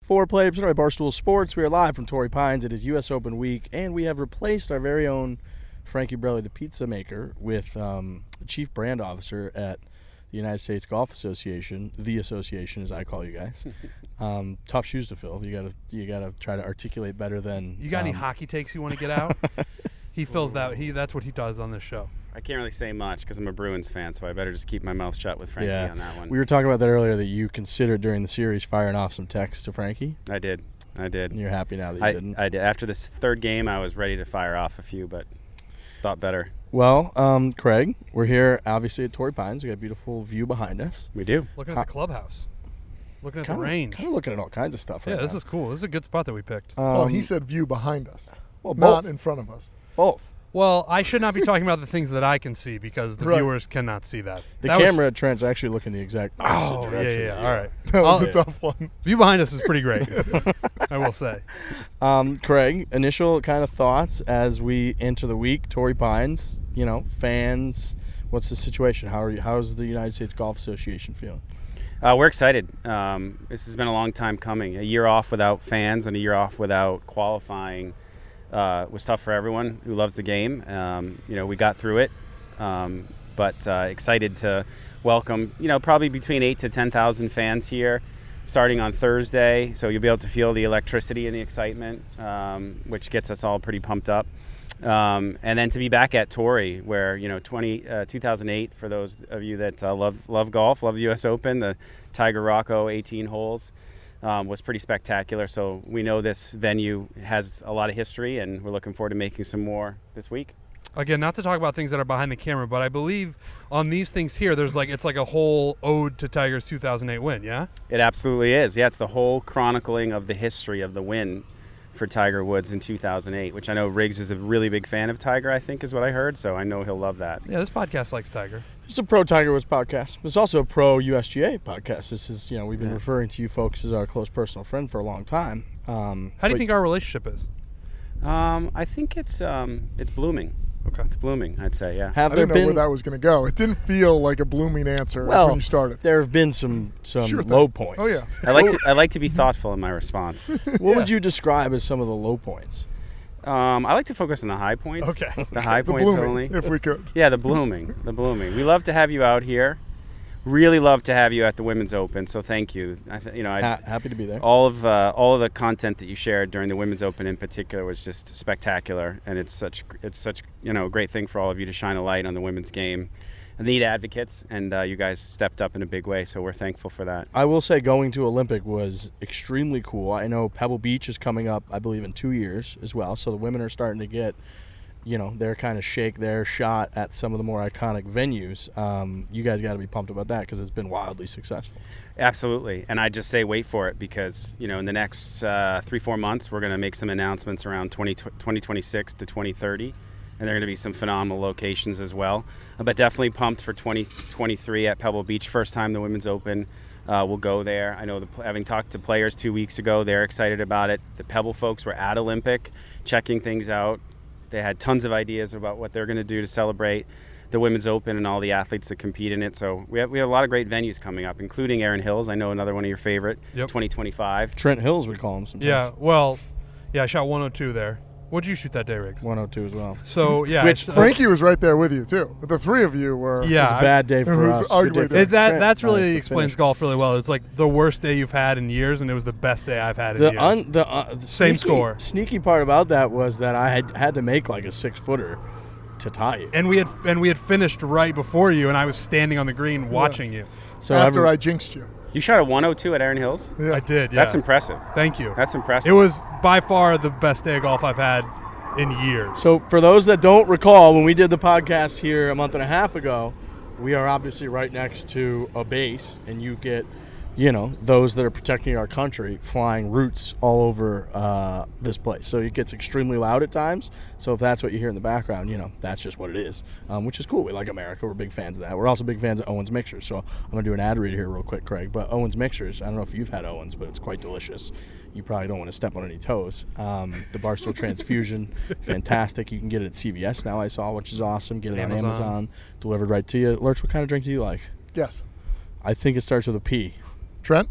For Play presented by Barstool Sports, we are live from Torrey Pines. It is U.S. Open week, and we have replaced our very own Frankie Borrelli, the pizza maker, with the chief brand officer at the United States Golf Association, the association as I call you guys. Tough shoes to fill. You gotta try to articulate better than. You got any hockey takes you want to get out? He fills that. That's what he does on this show. I can't really say much because I'm a Bruins fan, so I better just keep my mouth shut with Frankie on that one. We were talking about that earlier, that you considered during the series firing off some texts to Frankie. I did. And you're happy now that you didn't? I did. After this third game, I was ready to fire off a few, but thought better. Well, Craig, we're here obviously at Torrey Pines. We got a beautiful view behind us. We do. Looking at the clubhouse. Looking at the range. Kind of looking at all kinds of stuff right now. Yeah, this is cool. This is a good spot that we picked. He said view behind us. Well, not in front of us. Both. Well, I should not be talking about the things that I can see because the viewers cannot see that. The camera trend's actually looking the exact opposite direction. Yeah. All right. That was a tough one. View behind us is pretty great, I will say. Craig, initial kind of thoughts as we enter the week, Torrey Pines, fans, what's the situation? How's the United States Golf Association feeling? We're excited. This has been a long time coming. A year off without fans and a year off without qualifying was tough for everyone who loves the game. We got through it, but excited to welcome, probably between 8,000 to 10,000 fans here starting on Thursday. So you'll be able to feel the electricity and the excitement, which gets us all pretty pumped up. And then to be back at Torrey, where 2008, for those of you that love golf, love the U.S. Open, the Tiger Rocco 18 holes was pretty spectacular. So we know this venue has a lot of history, and we're looking forward to making some more this week. Again, not to talk about things that are behind the camera, but I believe on these things here, it's like a whole ode to Tiger's 2008 win. Yeah, it absolutely is. Yeah, it's the whole chronicling of the history of the win for Tiger Woods in 2008, which I know Riggs is a really big fan of Tiger, I think is what I heard, so I know he'll love that. Yeah, this podcast likes Tiger. It's a pro Tiger Woods podcast. It's also a pro USGA podcast. This is, we've been referring to you folks as our close personal friend for a long time. How do you think our relationship is? I think it's blooming. Okay. It's blooming, I'd say, yeah. I didn't know where that was going to go. It didn't feel like a blooming answer when you started. There have been some low points. Oh, yeah. I like to be thoughtful in my response. What would you describe as some of the low points? I like to focus on the high points. Okay. The high points blooming, only. if we could. Yeah, the blooming. We love to have you out here. Really love to have you at the Women's Open, so thank you. Happy to be there. All of the content that you shared during the Women's Open in particular was just spectacular, and it's such a great thing for all of you to shine a light on the women's game. And need advocates, and you guys stepped up in a big way, so we're thankful for that. I will say going to Olympic was extremely cool. I know Pebble Beach is coming up, I believe, in 2 years as well, so the women are starting to get their kind of shake their shot at some of the more iconic venues. You guys got to be pumped about that because it's been wildly successful. Absolutely. And I just say wait for it because, in the next 3-4 months, we're going to make some announcements around 2026 to 2030. And there are going to be some phenomenal locations as well. But definitely pumped for 2023 at Pebble Beach. First time the Women's Open will go there. I know having talked to players 2 weeks ago, they're excited about it. The Pebble folks were at Olympic checking things out. They had tons of ideas about what they're going to do to celebrate the Women's Open and all the athletes that compete in it. So we have a lot of great venues coming up, including Erin Hills. I know another one of your favorite, 2025. Trent Hills, we call him sometimes. Yeah, well, I shot 102 there. What'd you shoot that day, Riggs? 102 as well. So, yeah. Which Frankie was right there with you, too. The three of you were. It was a bad day for us. Ugly day. That's really explains golf really well. It's like the worst day you've had in years, and it was the best day I've had in years. The same score. Sneaky part about that was that I had to make like a 6-footer to tie it. And we had finished right before you, and I was standing on the green watching you. So after I jinxed you. You shot a 102 at Erin Hills? Yeah. I did, yeah. That's impressive. Thank you. That's impressive. It was by far the best day of golf I've had in years. So for those that don't recall, when we did the podcast here a month and a half ago, we are obviously right next to a base, and you get those that are protecting our country flying routes all over this place. So it gets extremely loud at times. So if that's what you hear in the background, that's just what it is, which is cool. We like America. We're big fans of that. We're also big fans of Owens Mixers. So I'm going to do an ad read here real quick, Craig. But Owens Mixers, I don't know if you've had Owens, but it's quite delicious. You probably don't want to step on any toes. The Barstool Transfusion, fantastic. You can get it at CVS now, I saw, which is awesome. Get it on Amazon, delivered right to you. Lurch, what kind of drink do you like? Yes. I think it starts with a P. Trent?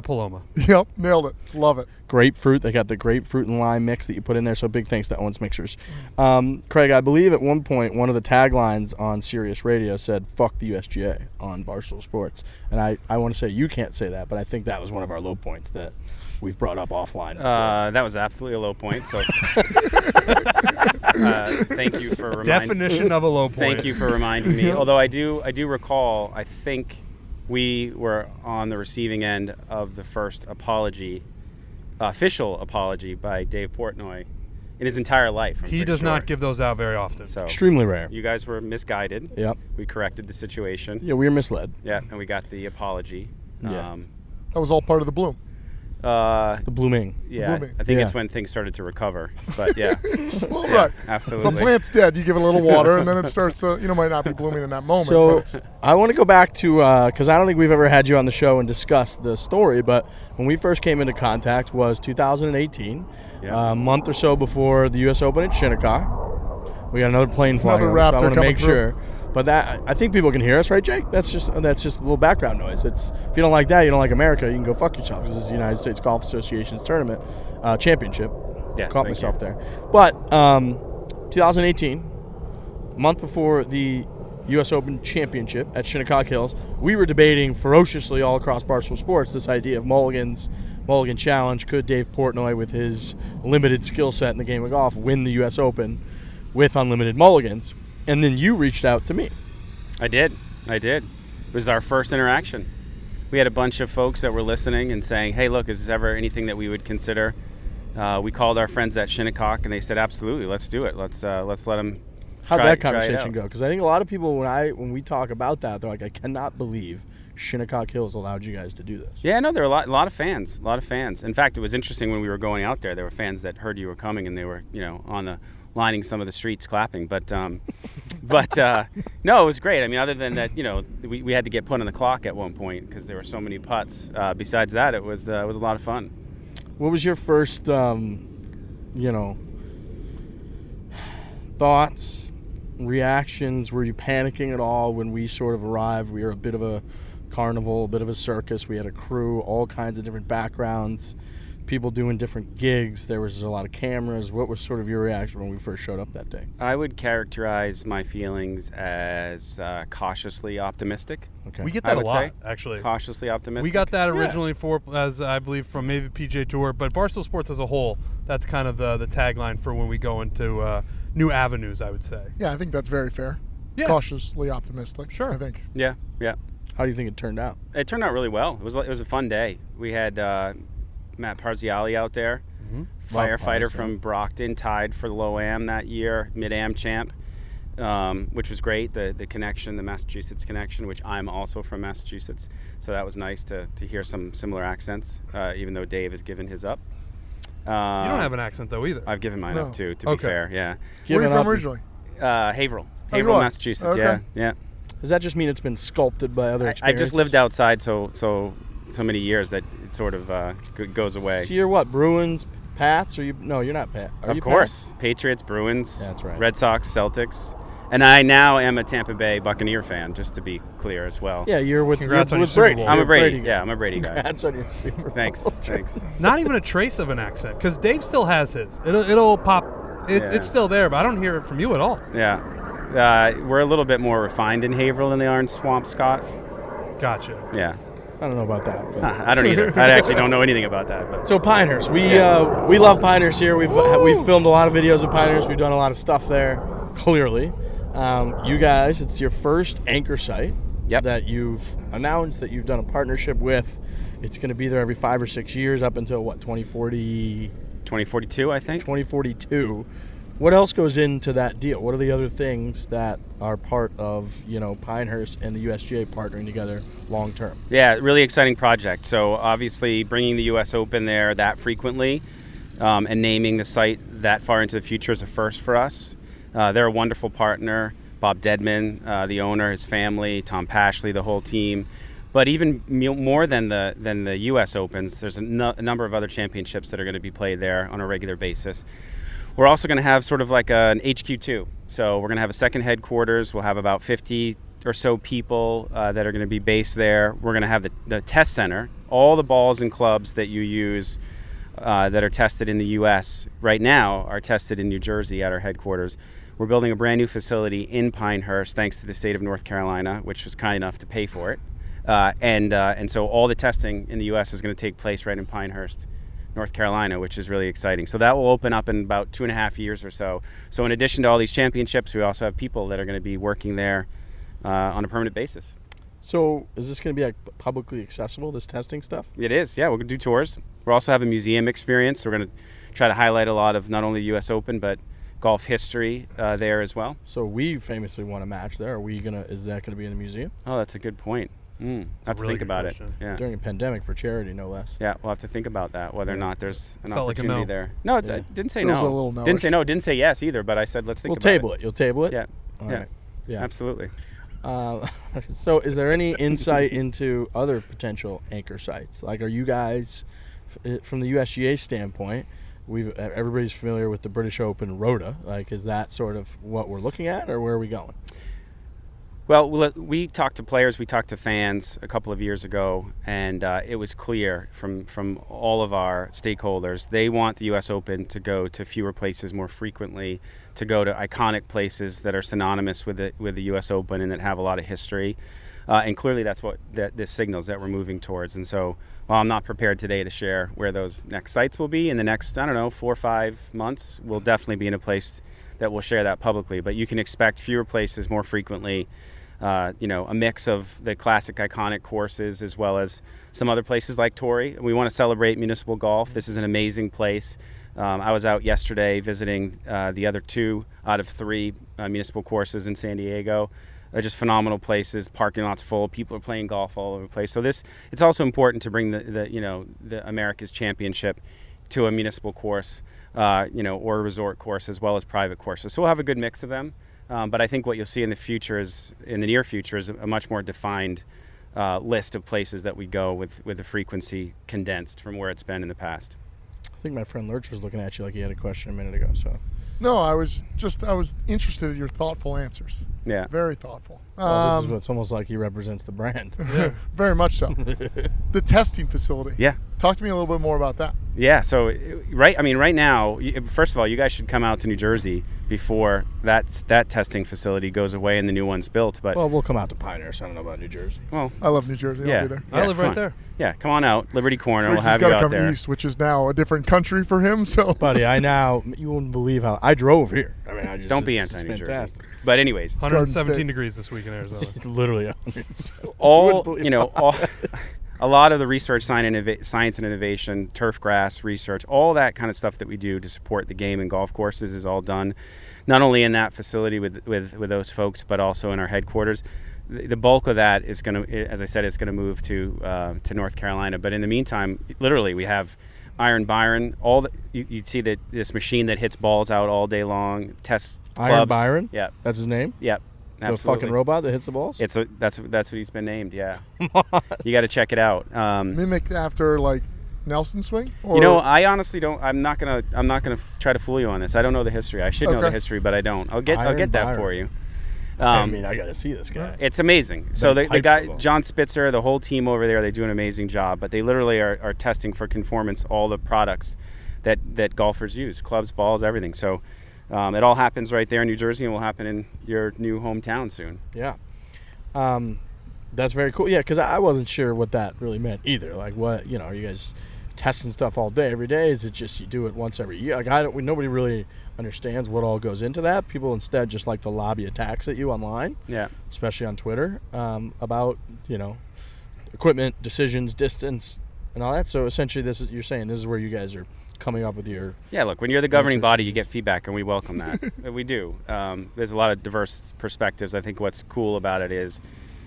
Paloma. Yep, nailed it. Love it. Grapefruit. They got the grapefruit and lime mix that you put in there. So big thanks to Owens Mixers. Craig, I believe at one point one of the taglines on Sirius Radio said "Fuck the USGA" on Barstool Sports, and I want to say you can't say that, but I think that was one of our low points that we've brought up offline. That was absolutely a low point. So thank you for reminding. Definition of a low point. Thank you for reminding me. Although I do recall. I think we were on the receiving end of the first official apology by Dave Portnoy in his entire life. He does not give those out very often. So extremely rare. you guys were misguided. Yep. We corrected the situation. Yeah, we were misled. Yeah, and we got the apology. Yeah. That was all part of the bloom. The blooming. Yeah, Blooming. I think Yeah. it's when things started to recover. But yeah, Well, yeah, right. If absolutely. a plant's dead, you give it a little water, and then it starts to, might not be blooming in that moment. but So it's, I want to go back to because I don't think we've ever had you on the show and discussed the story. But when we first came into contact was 2018, Yeah. a month or so before the U.S. Open at Shinnecock. We got another plane flying Another over, so I Raptor want to coming make through. sure. But that I think people can hear us, right, Jake? That's just a little background noise. It's if you don't like that, you don't like America, you can go fuck yourself because this is the United States Golf Association's tournament championship. Yes, Caught thank myself you. there. But 2018, a month before the U.S. Open Championship at Shinnecock Hills, we were debating ferociously all across Barstool Sports this idea of Mulligan Challenge. Could Dave Portnoy, with his limited skill set in the game of golf, win the U.S. Open with unlimited mulligans? And then you reached out to me. I did. It was our first interaction. We had a bunch of folks that were listening and saying, hey, look, is this ever anything that we would consider? We called our friends at Shinnecock, and they said, absolutely, let's do it. Let's let them How'd try that try it conversation out. go? Because I think a lot of people, when we talk about that, they're like, I cannot believe Shinnecock Hills allowed you guys to do this. Yeah, no, there were a lot of fans. In fact, it was interesting when we were going out there. There were fans that heard you were coming, and they were, on the lining some of the streets clapping. But no, it was great. I mean, other than that, we had to get put on the clock at one point because there were so many putts. Besides that, it was a lot of fun. What was your first, thoughts, reactions? Were you panicking at all when we sort of arrived? We were a bit of a carnival, a bit of a circus. We had a crew, all kinds of different backgrounds, people doing different gigs. There was a lot of cameras. What was sort of your reaction when we first showed up that day? I would characterize my feelings as cautiously optimistic. Okay. We get I that a would lot, say. actually. Cautiously optimistic. We got that originally as I believe from maybe PGA Tour, but Barstool Sports as a whole, that's kind of the tagline for when we go into new avenues, I would say. yeah, I think that's very fair. Yeah. Cautiously optimistic. Sure. I think. Yeah. How do you think it turned out? It turned out really well. It was a fun day. We had Matt Parziali out there, firefighter from Brockton, tied for the Low-Am that year, Mid-Am champ, which was great. The connection, the Massachusetts connection, which I'm also from Massachusetts, so that was nice to hear some similar accents, even though Dave has given his up. You don't have an accent, though, either. I've given mine No. up too, to Okay. be fair. Yeah, Where are you Given from up- originally? Haverhill, Oh, you Haverhill, are? Massachusetts. Okay. Yeah. Does that just mean it's been sculpted by other I experiences? just lived outside so many years that it sort of goes away. So you're what, Bruins, Pats? Or you? No, you're not Pat. Are Of you course, Patriots, Bruins, Yeah, that's right. Red Sox, Celtics, and I now am a Tampa Bay Buccaneer fan. Just to be clear as well. Pat? Yeah, you're with, Congrats you're on your with Super Brady. Bowl. I'm You're a Brady. guy. Yeah, I'm a Brady guy. Congrats on your Super Bowl. Thanks. Not even a trace of an accent, because Dave still has his. It'll pop. It's still there, but I don't hear it from you at all. Yeah, we're a little bit more refined in Haverhill than they are in Swampscott. Gotcha. Yeah, I don't know about that. But. I don't either. I actually don't know anything about that. But So Pinehurst, we love Pinehurst here. We've filmed a lot of videos of Pinehurst. We've done a lot of stuff there. Clearly, you guys, it's your first anchor site Yep. that you've announced that you've done a partnership with. It's going to be there every 5 or 6 years up until what 2040, 2042, I think. 2042. What else goes into that deal? What are the other things that are part of Pinehurst and the USGA partnering together long term? Yeah, really exciting project. So obviously bringing the U.S. Open there that frequently and naming the site that far into the future is a first for us. They're a wonderful partner. Bob Deadman, the owner, his family, Tom Pashley, the whole team. But even more than the U.S. Opens, there's a number of other championships that are going to be played there on a regular basis. We're also going to have sort of like an HQ2. So we're going to have a second headquarters. We'll have about 50 or so people that are going to be based there. We're going to have the test center. All the balls and clubs that you use that are tested in the U.S. right now are tested in New Jersey at our headquarters. We're building a brand new facility in Pinehurst, thanks to the state of North Carolina, which was kind enough to pay for it. And so all the testing in the U.S. is going to take place right in Pinehurst, North Carolina, which is really exciting. So that will open up in about 2.5 years or so. So in addition to all these championships, we also have people that are going to be working there on a permanent basis. So is this going to be like publicly accessible, this testing stuff? It is, yeah. We're going to do tours. We'll also have a museum experience. So we're going to try to highlight a lot of not only the U.S. Open, but golf history there as well. So we famously won a match there. Is that going to be in the museum? Oh, that's a good point. I have to really think good about question. it. Yeah. During a pandemic for charity, no less. Yeah, we'll have to think about that, whether or not there's an Felt like a opportunity no. there. No, I didn't say no. Feels a little no-ish. Didn't say no, didn't say yes either, but I said let's think We'll about it. table it. You'll table it? Yeah. All yeah. right. Yeah. Absolutely. So is there any insight into other potential anchor sites? Like, are you guys, from the USGA standpoint, everybody's familiar with the British Open Rota. Like, is that sort of what we're looking at, or where are we going? Well, we talked to players, we talked to fans a couple of years ago, and it was clear from all of our stakeholders, they want the U.S. Open to go to fewer places more frequently, to go to iconic places that are synonymous with the U.S. Open and that have a lot of history. And clearly that's what this signals that we're moving towards. And so while I'm not prepared today to share where those next sites will be in the next, 4 or 5 months, we'll definitely be in a place that will share that publicly. But you can expect fewer places more frequently. A mix of the classic iconic courses as well as some other places like Torrey. We want to celebrate municipal golf. This is an amazing place. I was out yesterday visiting the other 2 out of 3 municipal courses in San Diego. They're just phenomenal places. Parking lots full. People are playing golf all over the place. So it's also important to bring the America's Championship to a municipal course, or a resort course as well as private courses. So we'll have a good mix of them. But I think what you'll see in the near future is a much more defined list of places that we go with the frequency condensed from where it's been in the past. I think my friend Lurch was looking at you like he had a question a minute ago. So. No, I was interested in your thoughtful answers. Yeah. Very thoughtful. Well, this is what's almost like he represents the brand. Very much so. The testing facility. Yeah. Talk to me a little bit more about that. Yeah. So, right now, first of all, you guys should come out to New Jersey before that testing facility goes away and the new one's built. But well, we'll come out to Pinehurst. I don't know about New Jersey. Well, I love New Jersey. Yeah. I'll be there. I live come right on. there. Yeah, come on out, Liberty Corner. Riggs We'll have has you got to out come there. east, which is now a different country for him. So, Buddy, you wouldn't believe how I drove here. I mean, Don't be it's anti-New Jersey. fantastic. But anyways, 117 State. degrees this week in Arizona. It's literally 100. A lot of the research, science and innovation, turf grass research, all that kind of stuff that we do to support the game and golf courses is all done, not only in that facility with those folks, but also in our headquarters. The bulk of that is going to, as I said, it's going to move to North Carolina. But in the meantime, literally, we have Iron Byron. You'd see that this machine that hits balls out all day long. Tests clubs. Iron Byron? Yeah. That's his name? Yep. The Absolutely. fucking robot that hits the balls? That's what he's been named. Yeah. You got to check it out. mimic after like Nelson swing. Or? I honestly don't. I'm not gonna try to fool you on this. I don't know the history. I should know the history, but I don't. I'll get that Byron. for you. I mean, I got to see this guy. It's amazing. So the pipes guy, the ball. John Spitzer, the whole team over there, they do an amazing job. But they literally are testing for conformance all the products that golfers use, clubs, balls, everything. So it all happens right there in New Jersey, and will happen in your new hometown soon. Yeah. That's very cool. Yeah, because I wasn't sure what that really meant either. Like, what, are you guys testing stuff all day, every day? Is it just you do it once every year? Like, nobody really understands what all goes into that. People instead just like to lobby attacks at you online. Yeah. Especially on Twitter, about, equipment, decisions, distance, and all that. So essentially, you're saying this is where you guys are coming up with your... Yeah, look, when you're the governing body, you get feedback, and we welcome that. We do. There's a lot of diverse perspectives. I think what's cool about it is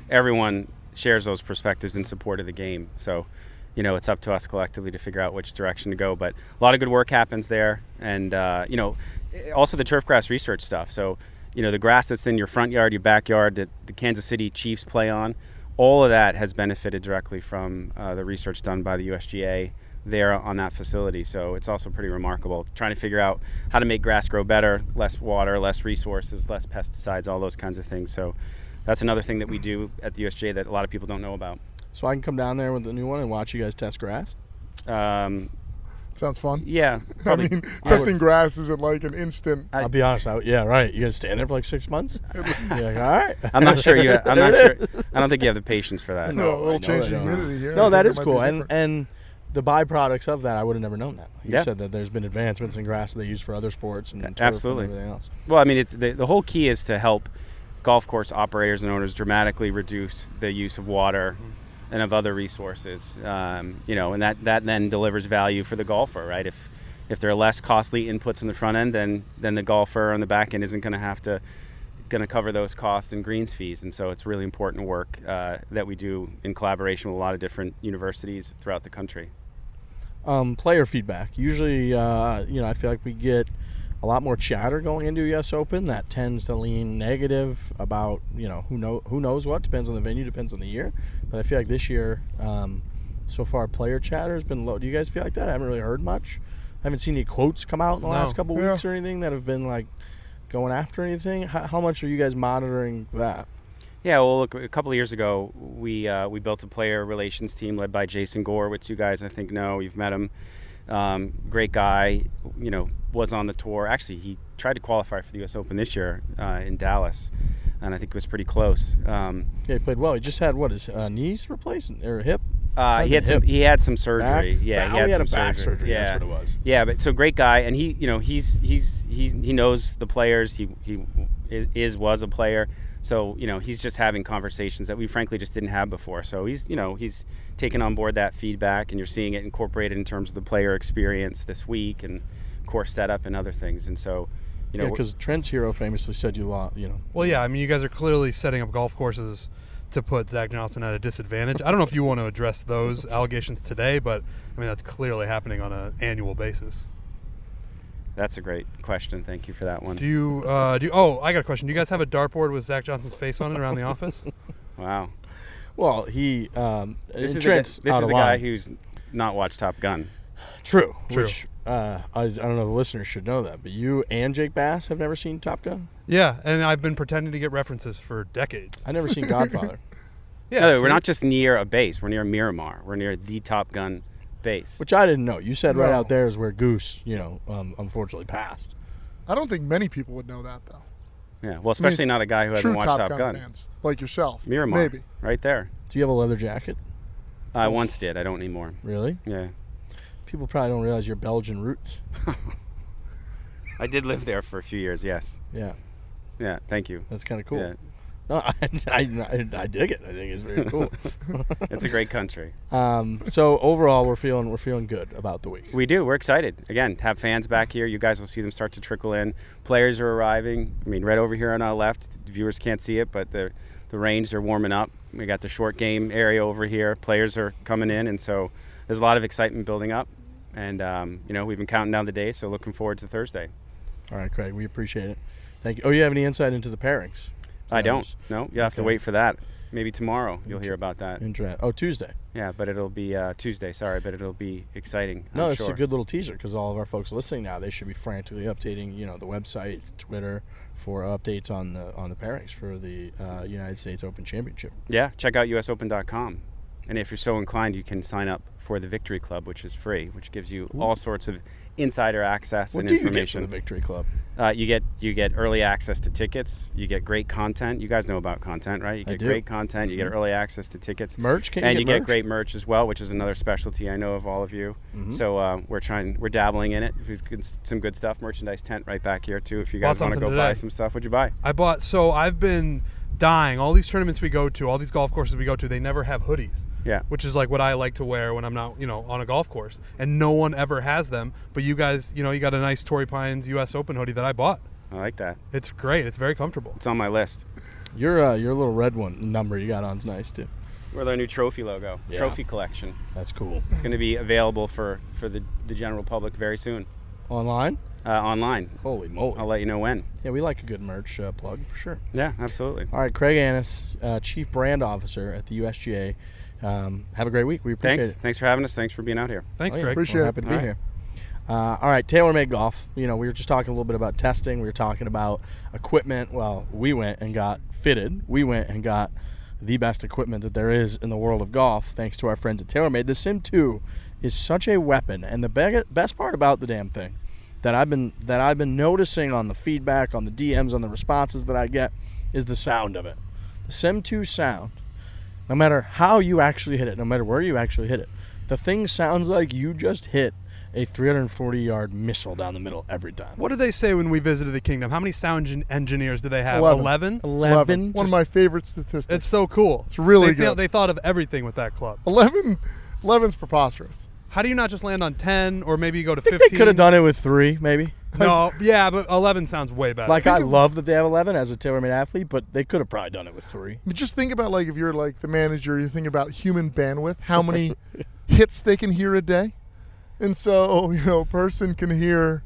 everyone shares those perspectives in support of the game. So, it's up to us collectively to figure out which direction to go. But a lot of good work happens there. And, also the turf grass research stuff. So, the grass that's in your front yard, your backyard, that the Kansas City Chiefs play on, all of that has benefited directly from the research done by the USGA there on that facility. So it's also pretty remarkable, trying to figure out how to make grass grow better, less water, less resources, less pesticides, all those kinds of things. So that's another thing that we do at the USGA that a lot of people don't know about. So I can come down there with the new one and watch you guys test grass? Sounds fun. Yeah, I probably. mean, testing grass isn't like an instant. I'll be honest. Yeah, right. You gonna stand there for like 6 months? You're like, all right. I'm not sure you. I'm There not it sure. is. I don't think you have the patience for that. No, a I little know change that. in humidity here. No, I that think is it might cool. be And different. the byproducts of that, I would have never known that. You Yeah. said that there's been advancements in grass that they use for other sports and turf Absolutely. and everything else. Well, I mean, it's the whole key is to help golf course operators and owners dramatically reduce the use of water and of other resources. And that then delivers value for the golfer, right? If there are less costly inputs in the front end, then the golfer on the back end isn't going to cover those costs and greens fees. And so it's really important work that we do in collaboration with a lot of different universities throughout the country. Player feedback. Usually, I feel like we get a lot more chatter going into US Open that tends to lean negative about, who knows what. Depends on the venue, depends on the year. But I feel like this year, so far, player chatter has been low. Do you guys feel like that? I haven't really heard much. I haven't seen any quotes come out in the last couple weeks or anything that have been like going after anything. How much are you guys monitoring that? Yeah, well, look, a couple of years ago, we built a player relations team led by Jason Gore, which you guys I think know. You've met him. Great guy. Was on the tour. Actually, he tried to qualify for the U.S. Open this year in Dallas, and I think it was pretty close. Yeah, he played well. He just had his knees replaced or hip. He had some surgery. Back? Yeah, he had a some back surgery. Yeah. That's what it was. Yeah, but so great guy, and he knows the players. He was a player. So, he's just having conversations that we frankly just didn't have before. So he's taken on board that feedback, and you're seeing it incorporated in terms of the player experience this week and course setup and other things. And so, because Trent's Hero famously said Well, yeah, I mean, you guys are clearly setting up golf courses to put Zach Johnson at a disadvantage. I don't know if you want to address those allegations today, but I mean, that's clearly happening on an annual basis. That's a great question. Thank you for that one. I got a question. Do you guys have a dartboard with Zach Johnson's face on it around the office? Wow. Well, he This is Trent's the guy who's not watched Top Gun. True. Which I don't know, the listeners should know that, but you and Jake Bass have never seen Top Gun? Yeah, and I've been pretending to get references for decades. I've never seen Godfather. Yeah, No, we're not just near a base. We're near Miramar. We're near the Top Gun base. Which I didn't know. You said right No. out there is where Goose, unfortunately passed. I don't think many people would know that, though. Yeah, well, especially not a guy who True hasn't watched Top Gun. fans, like yourself. Miramar. Maybe. Right there. Do you have a leather jacket? I once did. I don't anymore. Really? Yeah. People probably don't realize your Belgian roots. I did live there for a few years, yes. Yeah, Yeah, thank you. that's kind of cool. Yeah. No, I dig it. I think it's very cool. It's a great country. So overall, we're feeling good about the week. We do. We're excited. Again, to have fans back here. You guys will see them start to trickle in. Players are arriving. I mean, right over here on our left. Viewers can't see it, but the range are warming up. We got the short game area over here. Players are coming in, and so there's a lot of excitement building up. And, we've been counting down the days, so looking forward to Thursday. All right, Craig, we appreciate it. Thank you. Oh, you have any insight into the pairings? I don't. No, you have to Okay. wait for that. Maybe tomorrow you'll hear about that. Tuesday. Yeah, but it'll be Tuesday. Sorry, but it'll be exciting. No, I'm it's sure. a good little teaser because all of our folks listening now, they should be frantically updating, the website, Twitter, for updates on the pairings for the United States Open Championship. Yeah, check out usopen.com. And if you're so inclined, you can sign up for the Victory Club, which is free, which gives you all sorts of insider access What and do you information. get from the Victory Club? You get early access to tickets. You get great content. You guys know about content, right? You get do. great content. You get early access to tickets. Merch? Can and you you get get merch? great merch as well, which is another specialty I know of all of you. So we're dabbling in it. There's some good stuff. Merchandise tent right back here too. If you guys Bought want to go something buy today. some stuff, what'd you buy? I've been dying. All these tournaments we go to, all these golf courses we go to, they never have hoodies. Yeah. Which is like what I like to wear when I'm not, on a golf course. And no one ever has them. But you guys, you got a nice Torrey Pines US Open hoodie that I bought. I like that. It's great. It's very comfortable. It's on my list. Your little red one number you got on's nice too. With our new trophy logo, Yeah. trophy collection. That's cool. It's going to be available for the general public very soon. Online? Online. Holy moly. I'll let you know when. Yeah, we like a good merch plug for sure. Yeah, absolutely. All right, Craig Annis, Chief Brand Officer at the USGA. Have a great week. We appreciate Thanks. it. Thanks for having us. Thanks for being out here. Thanks, Oh, yeah. Greg. Appreciate We're it. happy to be All right. here. All right, TaylorMade Golf. We were just talking a little bit about testing. We were talking about equipment. Well, we went and got fitted. We went and got the best equipment that there is in the world of golf, thanks to our friends at TaylorMade. The Sim 2 is such a weapon, and the best part about the damn thing that I've been noticing on the feedback, on the DMs, on the responses that I get, is the sound of it. The Sim 2 sound, no matter how you actually hit it, no matter where you actually hit it, the thing sounds like you just hit a 340-yard missile down the middle every time. What did they say when we visited the Kingdom? How many sound engineers do they have? 11. 11? One of my favorite statistics. It's so cool. It's really good. They thought of everything with that club. 11's preposterous. How do you not just land on 10 or maybe you go to I think 15? they could have done it with 3, maybe. No, yeah, but 11 sounds way better. Like, I love that they have 11 as a TaylorMade athlete, but they could have probably done it with 3. But just think about, like, if you're like the manager, you're thinking about human bandwidth, how many hits they can hear a day. And so, a person can hear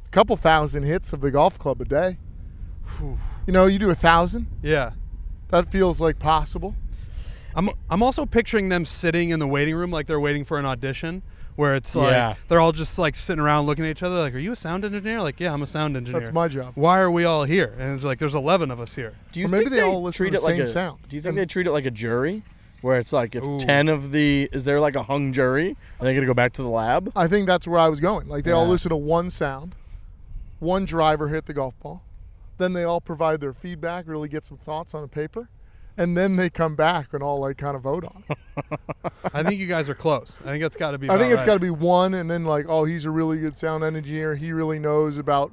a couple thousand hits of the golf club a day. You do 1,000. Yeah. That feels like possible. I'm also picturing them sitting in the waiting room like they're waiting for an audition, where it's like Yeah. they're all just like sitting around looking at each other like, are you a sound engineer? Like, yeah, I'm a sound engineer. That's my job. Why are we all here? And it's like, there's 11 of us here. Do you Or maybe think they all listen treat to it the like same a sound. Do you think they treat it like a jury, where it's like if Ooh. 10 of is there like a hung jury? Are they going to go back to the lab? I think that's where I was going. Like, they all Yeah. listen to one sound, one driver hit the golf ball, then they all provide their feedback, really get some thoughts on a paper, and then they come back and all like kind of vote on it. I think you guys are close. I think it's got to be. I think it's right. got to be one, and then like, oh, he's a really good sound engineer. He really knows about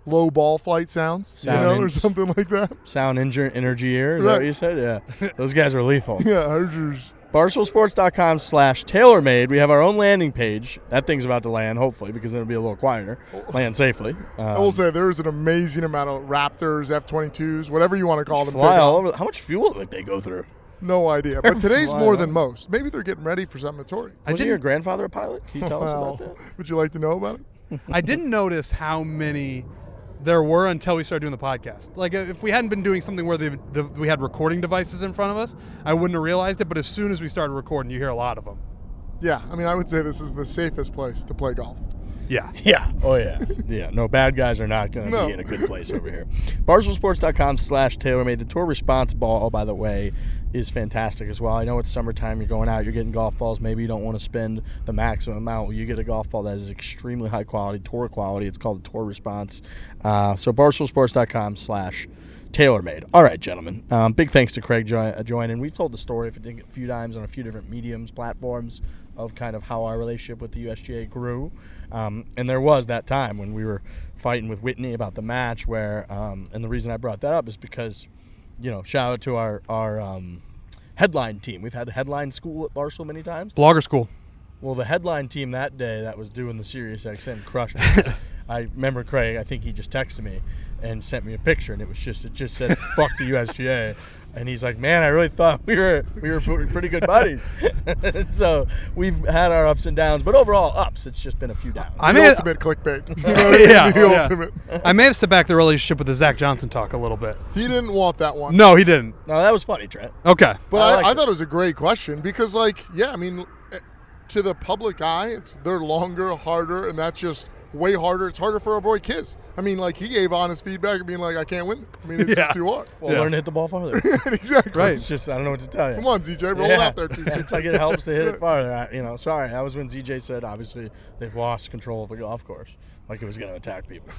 low ball flight sounds, or something like that. Sound energy ear, is that Right. what you said? Yeah. Those guys are lethal. Yeah, Hergers. BarstoolSports.com/TaylorMade. We have our own landing page. That thing's about to land, hopefully, because then it'll be a little quieter. Land safely. I will say there's an amazing amount of Raptors, F-22s, whatever you want to call them. fly take all off. over. How much fuel did they go through? No idea. But today's fly more all than over. most. Maybe they're getting ready for something at Torrey. Was your grandfather a pilot? Can you tell us Wow. about that? Would you like to know about it? I didn't notice how many there were until we started doing the podcast. Like, if we hadn't been doing something where we had recording devices in front of us, I wouldn't have realized it. But as soon as we started recording, you hear a lot of them. Yeah, I mean, I would say this is the safest place to play golf. Yeah. Yeah. Oh, yeah. Yeah. No, bad guys are not going to No. be in a good place over here. BarstoolSports.com/TaylorMade. The tour response ball, by the way, is fantastic as well. I know it's summertime. You're going out. You're getting golf balls. Maybe you don't want to spend the maximum amount. Well, you get a golf ball that is extremely high quality, tour quality. It's called the tour response. So BarstoolSports.com/TaylorMade. All right, gentlemen. Big thanks to Craig joining. We've told the story a few times on a few different mediums, platforms, of kind of how our relationship with the USGA grew. And there was that time when we were fighting with Whitney about the match where, and the reason I brought that up is because, shout out to our headline team. We've had a headline school at Barstool many times. Blogger school. Well, the headline team that day that was doing the SiriusXM crushed it. I remember Craig, I think he just texted me and sent me a picture, and it just said, fuck the USGA. And he's like, man, I really thought we were pretty good buddies. So we've had our ups and downs, but overall ups. It's just been a few downs. I The may ultimate clickbait. You know what I mean? Yeah, The yeah. ultimate. I may have set back the relationship with the Zach Johnson talk a little bit. He didn't want that one. No, he didn't. No, that was funny, Trent. Okay. But I I liked it. thought it was a great question because, I mean, to the public eye, they're longer, harder, and that's just way harder. It's harder for our boy Kiz. I mean, he gave honest feedback and being like, I can't win. I mean, it's Yeah. just too hard. Well, learn to hit the ball farther. Exactly. Right. It's just, I don't know what to tell you. Come on, ZJ, roll it out there. Too. It's like it helps to hit it farther. Sorry. That was when ZJ said, obviously, they've lost control of the golf course. Like it was going to attack people.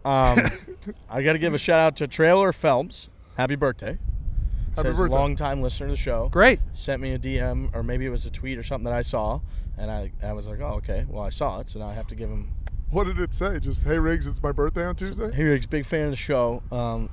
I got to give a shout out to Trailer Phelps. Happy birthday. Happy Says birthday. long-time listener to the show. Great. Sent me a DM, or maybe it was a tweet or something that I saw. And I was like, oh, okay. Well, I saw it, so now I have to give him. What did it say? Just, hey, Riggs, it's my birthday on Tuesday? Hey, Riggs, big fan of the show.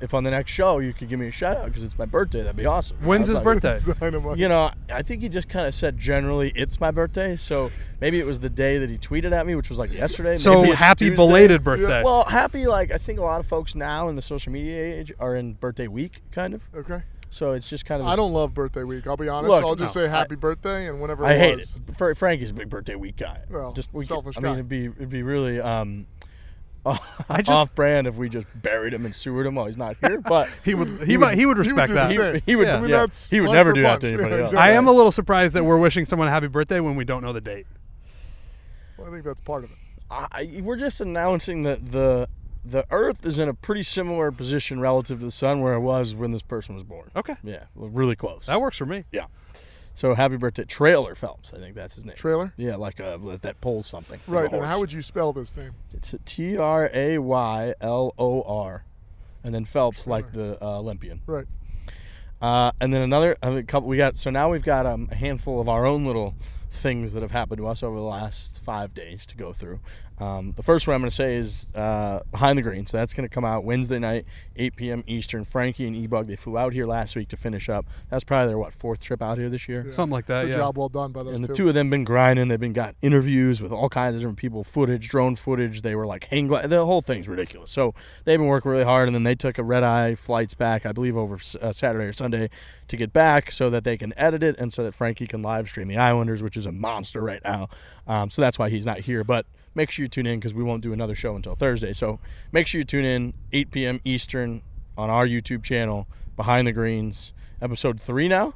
If on the next show you could give me a shout out because it's my birthday, that'd be awesome. When's I his was like, birthday? Dynamite. I think he just kind of said generally it's my birthday. So maybe it was the day that he tweeted at me, which was like yesterday. So Maybe it's happy Tuesday. belated birthday. Well, happy, I think a lot of folks now in the social media age are in birthday week, kind of. Okay. So it's just kind of. I don't love birthday week. I'll be honest. Look, I'll just no, say happy birthday and whenever I it hate was. it. Frankie's a big birthday week guy. Well, selfish I mean, guy. it'd be really off brand if we just buried him and sewered him while he's not here. But he would respect do the that. same. he would. Yeah. I mean, Yeah, that's he would punch never for do that punch. to anybody Yeah, else. exactly. I am a little surprised that we're wishing someone a happy birthday when we don't know the date. Well, I think that's part of it. We're just announcing that the Earth is in a pretty similar position relative to the sun where it was when this person was born. Okay. Yeah, really close. That works for me. Yeah. So happy birthday, Trailer Phelps. I think that's his name. Trailer? Yeah, like that pulls something. Right. Like a And how horse. would you spell this name? It's Traylor, and then Phelps like the Olympian. Right. And then another couple. Now we've got a handful of our own little things that have happened to us over the last 5 days to go through. The first one I'm going to say is Behind the Green. So that's going to come out Wednesday night, 8 p.m. Eastern. Frankie and E-Bug, they flew out here last week to finish up. That's probably their, fourth trip out here this year? Yeah. Something like that, It's a yeah. job well done by those And the two. two of them been grinding. They've got interviews with all kinds of different people, footage, drone footage. They were like hang glide. The whole thing's ridiculous. So they've been working really hard, and then they took a red-eye flights back, I believe, over Saturday or Sunday to get back so that they can edit it and so that Frankie can live stream the Islanders, which is a monster right now. So that's why he's not here. But make sure you tune in because we won't do another show until Thursday. So make sure you tune in 8 p.m. Eastern on our YouTube channel, Behind the Greens, episode 3 now.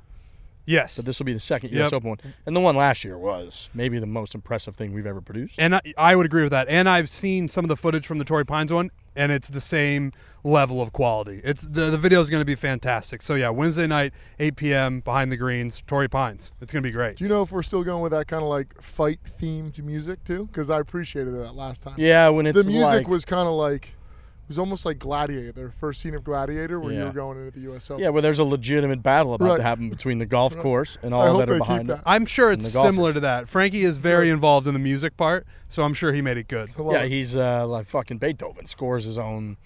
Yes. But this will be the second U.S. Open one. And the one last year was maybe the most impressive thing we've ever produced. And I would agree with that. And I've seen some of the footage from the Torrey Pines one, and it's the same level of quality. It's the video is going to be fantastic. So, yeah, Wednesday night, 8 p.m., Behind the Greens, Torrey Pines. It's going to be great. Do you know if we're still going with that kind of like fight-themed music, too? Because I appreciated that last time. Yeah, when it's The music like, was kind of like, it was almost like Gladiator, their first scene of Gladiator, where you Yeah. were going into the U.S. Open. yeah, where there's a legitimate battle about Right. to happen between the golf course and I all hope that they are keep behind it. that. I'm sure And it's the golfers. similar to that. Frankie is very involved in the music part, so I'm sure he made it good. I love Yeah, it. he's like fucking Beethoven. Scores his own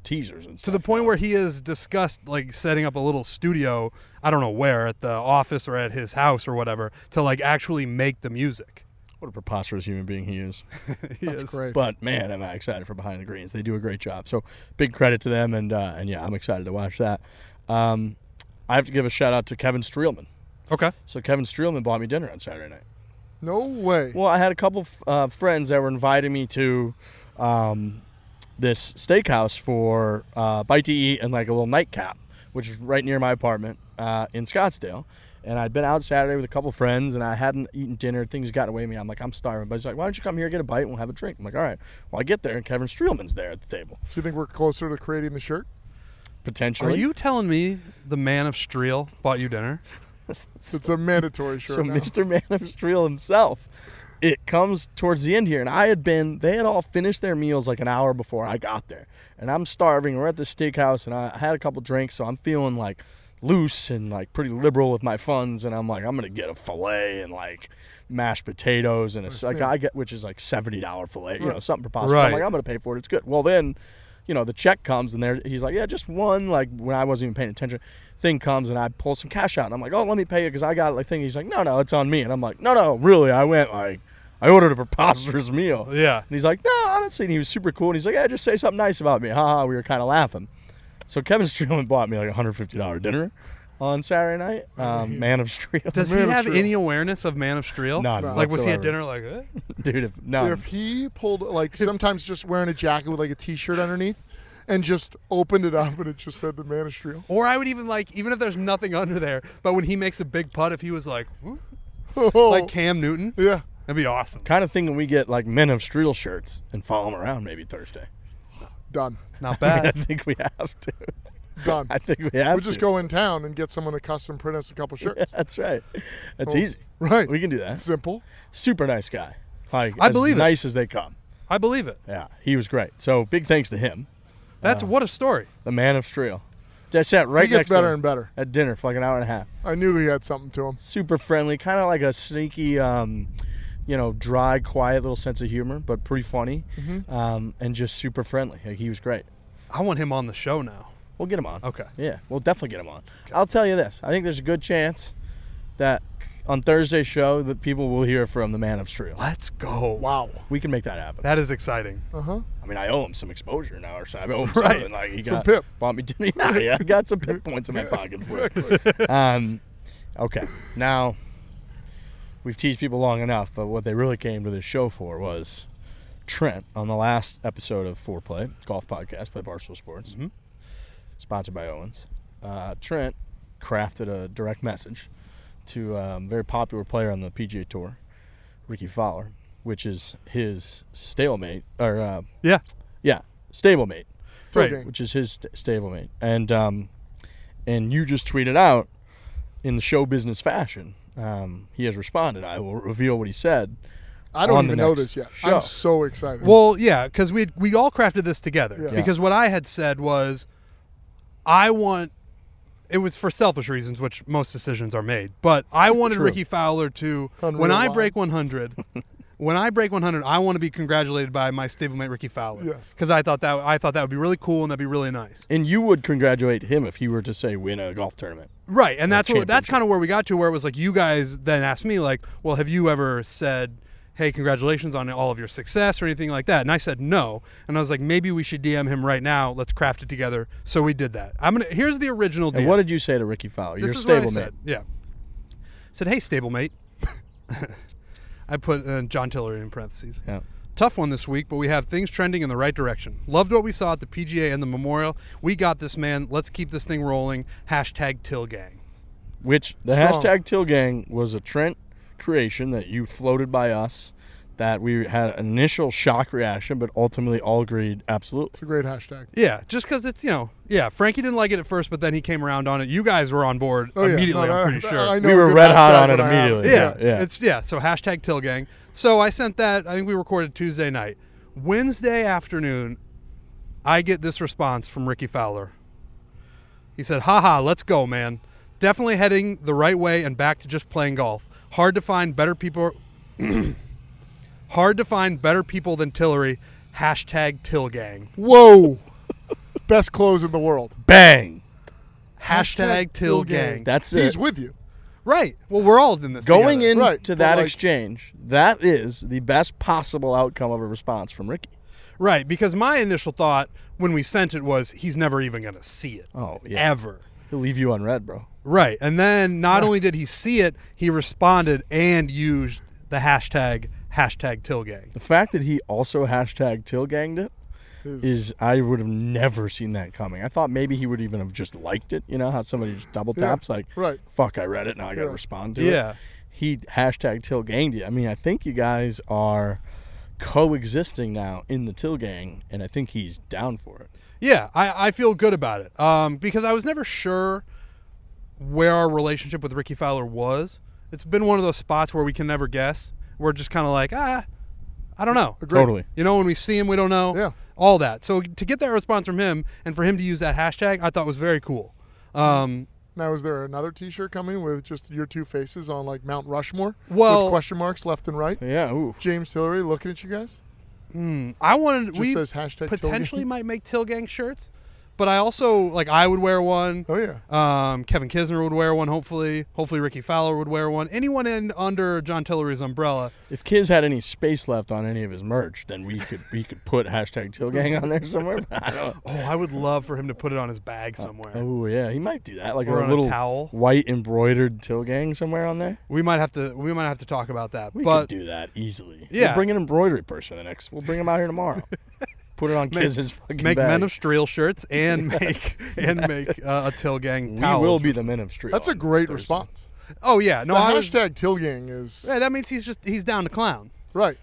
teasers and To stuff. the point where he has discussed like setting up a little studio, I don't know where, at the office or at his house or whatever, to like actually make the music. What a preposterous human being he is. He That's is. great. But man, am I excited for Behind the Greens. They do a great job. So big credit to them, and yeah, I'm excited to watch that. I have to give a shout out to Kevin Streelman. Okay. So Kevin Streelman bought me dinner on Saturday night. No way. Well, I had a couple friends that were inviting me to this steakhouse for bite to eat and like a little nightcap, which is right near my apartment in Scottsdale. And I'd been out Saturday with a couple friends, and I hadn't eaten dinner. Things got away from me. I'm like, I'm starving. But he's like, why don't you come here, get a bite, and we'll have a drink. I'm like, all right. Well, I get there, and Kevin Streelman's there at the table. Do you think we're closer to creating the shirt? Potentially. Are you telling me the man of Streel bought you dinner? It's a mandatory shirt So now. Mr. Man of Streel himself. It comes towards the end here, and they had all finished their meals like an hour before I got there. And I'm starving. We're at the steakhouse, and I had a couple drinks, so I'm feeling like loose and like pretty liberal with my funds. And I'm like, I'm gonna get a fillet and like mashed potatoes and which is like $70 fillet, something preposterous. Right. I'm like, I'm gonna pay for it. It's good. Well, then, the check comes, and he's like, yeah, just one. Like when I wasn't even paying attention, thing comes, and I pull some cash out, and I'm like, oh, let me pay you because I got like thing. He's like, no, it's on me, and I'm like, no, really, I ordered a preposterous meal. Yeah. And he's like, no, honestly, and he was super cool, and he's like, yeah, just say something nice about me. Ha. We were kind of laughing. So Kevin Streelman bought me like a $150 dinner on Saturday night. Man of Streel. Does he Man of have Streel. any awareness of Man of Streel? None Like, was he at whatsoever. dinner like, eh? Dude, no. If he pulled, like, sometimes just wearing a jacket with like a T-shirt underneath, and just opened it up and it just said the Man of Streel. Or I would even even if there's nothing under there, but when he makes a big putt, if he was like, "Whoop," Oh, like Cam Newton, yeah. that'd be awesome. Kind of thing when we get like Men of Streel shirts and follow them around maybe Thursday. Done. Not I bad. think we have to. Done. I think we have We'll just to. go in town and get someone to custom print us a couple shirts. That's right. That's Oh, easy. Right. We can do that. Simple. Super nice guy. Like, I as believe it. nice as they come. I believe it. Yeah, he was great. So big thanks to him, That's what a story. the Man of Streel. Just sat right He gets next to better him and better. at dinner for like an hour and a half. I knew he had something to him. Super friendly, kind of like a sneaky, dry, quiet little sense of humor, but pretty funny, and just super friendly. Like, he was great. I want him on the show now. We'll get him on. Okay. Yeah, we'll definitely get him on. I'll tell you this. I think there's a good chance that on Thursday's show that people will hear from the Man of Streel. Let's go. Wow. We can make that happen. That is exciting. Uh-huh. I mean, I owe him some exposure now, or something. I owe him Right. something. Like he Some got pip. bought me dinner. Yeah, I got some pip points in my pocket for it. Exactly. Okay, now we've teased people long enough, but what they really came to this show for was Trent on the last episode of Foreplay, golf podcast by Barstool Sports, sponsored by Owens. Trent crafted a direct message to a very popular player on the PGA Tour, Ricky Fowler, which is his stablemate, or Yeah. stablemate, Tailgate. which is his stablemate, and you just tweeted out in the show business fashion. He has responded. I will reveal what he said. I don't on the even know next this yet. show. I'm so excited. Well, yeah, because we all crafted this together. Yeah. Because what I had said was, it was for selfish reasons, which most decisions are made. But I wanted True. Ricky Fowler to, Unreal when I line. break 100, I want to be congratulated by my stablemate Ricky Fowler. Yes. Because I thought that would be really cool and that'd be really nice. And you would congratulate him if he were to say win a golf tournament. Right, and that's championship. kind of where we got to, where it was like you guys then asked me like, well, have you ever said, hey, congratulations on all of your success or anything like that? And I said no, and I was like, maybe we should DM him right now. Let's craft it together. So we did that. Here's the original DM. And what did you say to Ricky Fowler? This Your is what I stablemate. said. Yeah. Said, hey, stablemate. I put John Tillery in parentheses. Yeah. Tough one this week, but we have things trending in the right direction. Loved what we saw at the PGA and the Memorial. We got this, man. Let's keep this thing rolling. #TillGang. Which the Strong. hashtag #TillGang was a Trent creation that you floated by us, that we had an initial shock reaction, but ultimately all agreed absolutely. it's a great hashtag. Yeah, just because it's, Frankie didn't like it at first, but then he came around on it. You guys were on board Oh, yeah. immediately, No, I'm pretty sure. I know We a were good red hot hashtag on it when I have immediately. Yeah. So #TillGang. So I sent that. I think we recorded Tuesday night. Wednesday afternoon, I get this response from Ricky Fowler. He said, haha, let's go, man. Definitely heading the right way and back to just playing golf. Hard to find better people than Tillery. #TillGang. Whoa. Best close in the world. Bang! #TillGang. That's He's it. with you. Right. Well, we're all in this Going together. into Right, but that like- exchange, that is the best possible outcome of a response from Ricky. Right, because my initial thought when we sent it was he's never even going to see it. Oh, yeah. Ever. He'll leave you unread, bro. Right. And then not only did he see it, he responded and used the #TillGang. The fact that he also #TillGanged it is, I would have never seen that coming. I thought maybe he would even have just liked it. You know how somebody just double taps like, right. fuck, I read it, now I got to Yeah. respond to it. Yeah. He #TillGanged it. I mean, I think you guys are coexisting now in the Till Gang, and I think he's down for it. Yeah, I feel good about it because I was never sure where our relationship with Ricky Fowler was. It's been one of those spots where we can never guess. We're just kind of like, I don't know. Agreed. Totally. You know, when we see him, we don't know. Yeah. All that. So to get that response from him and for him to use that hashtag, I thought was very cool. Now, is there another T-shirt coming with just your two faces on like Mount Rushmore? Well- with question marks left and right. Yeah, ooh. James Tillery looking at you guys. I wanted, Just we says #TillGang. potentially might make TillGang shirts, but I also, like, I would wear one. Oh yeah. Kevin Kisner would wear one, hopefully. Hopefully Ricky Fowler would wear one. Anyone under John Tillery's umbrella. If Kiz had any space left on any of his merch, then we could put #TillGang on there somewhere. But I don't. Oh, I would love for him to put it on his bag somewhere. Oh yeah, he might do that, like Or a on a little towel. white embroidered Till Gang somewhere on there. We might have to talk about that. We but could do that easily. Yeah. We'll bring an embroidery person we'll bring him out here tomorrow. Put it on Kiz's fucking make bag. Men of Streel shirts and make a TillGang We towel. will be the Men of Street. That's a on great Thursday. response. Oh yeah, no, The I was, #TillGang is yeah, that means he's down to clown, right.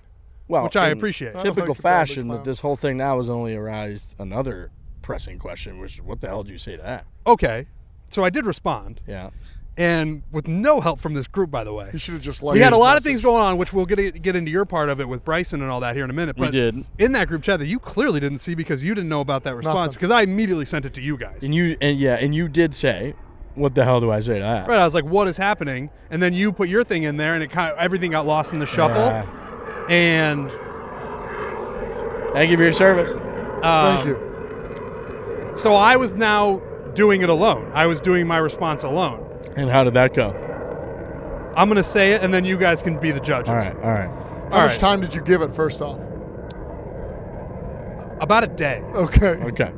Well, which I in appreciate. I Typical like the fashion, clown. that this whole thing now has only arised another pressing question, which is what the hell do you say to that? Okay, so I did respond, Yeah. and with no help from this group, by the way. He should have just. We had a lot of things going on, which we'll get into your part of it with Bryson and all that here in a minute. We But did. in that group chat that you clearly didn't see because you didn't know about that response Nothing. because I immediately sent it to you guys. And you did say, what the hell do I say to that? Right, I was like, "What is happening?" And then you put your thing in there, and it kind of everything got lost in the shuffle. Yeah. And Thank you for your service. Thank you. so I was now doing it alone. I was doing my response alone. And how did that go? I'm gonna say it, and then you guys can be the judges. All right. How much right. time did you give it? First off. About a day. Okay. Okay.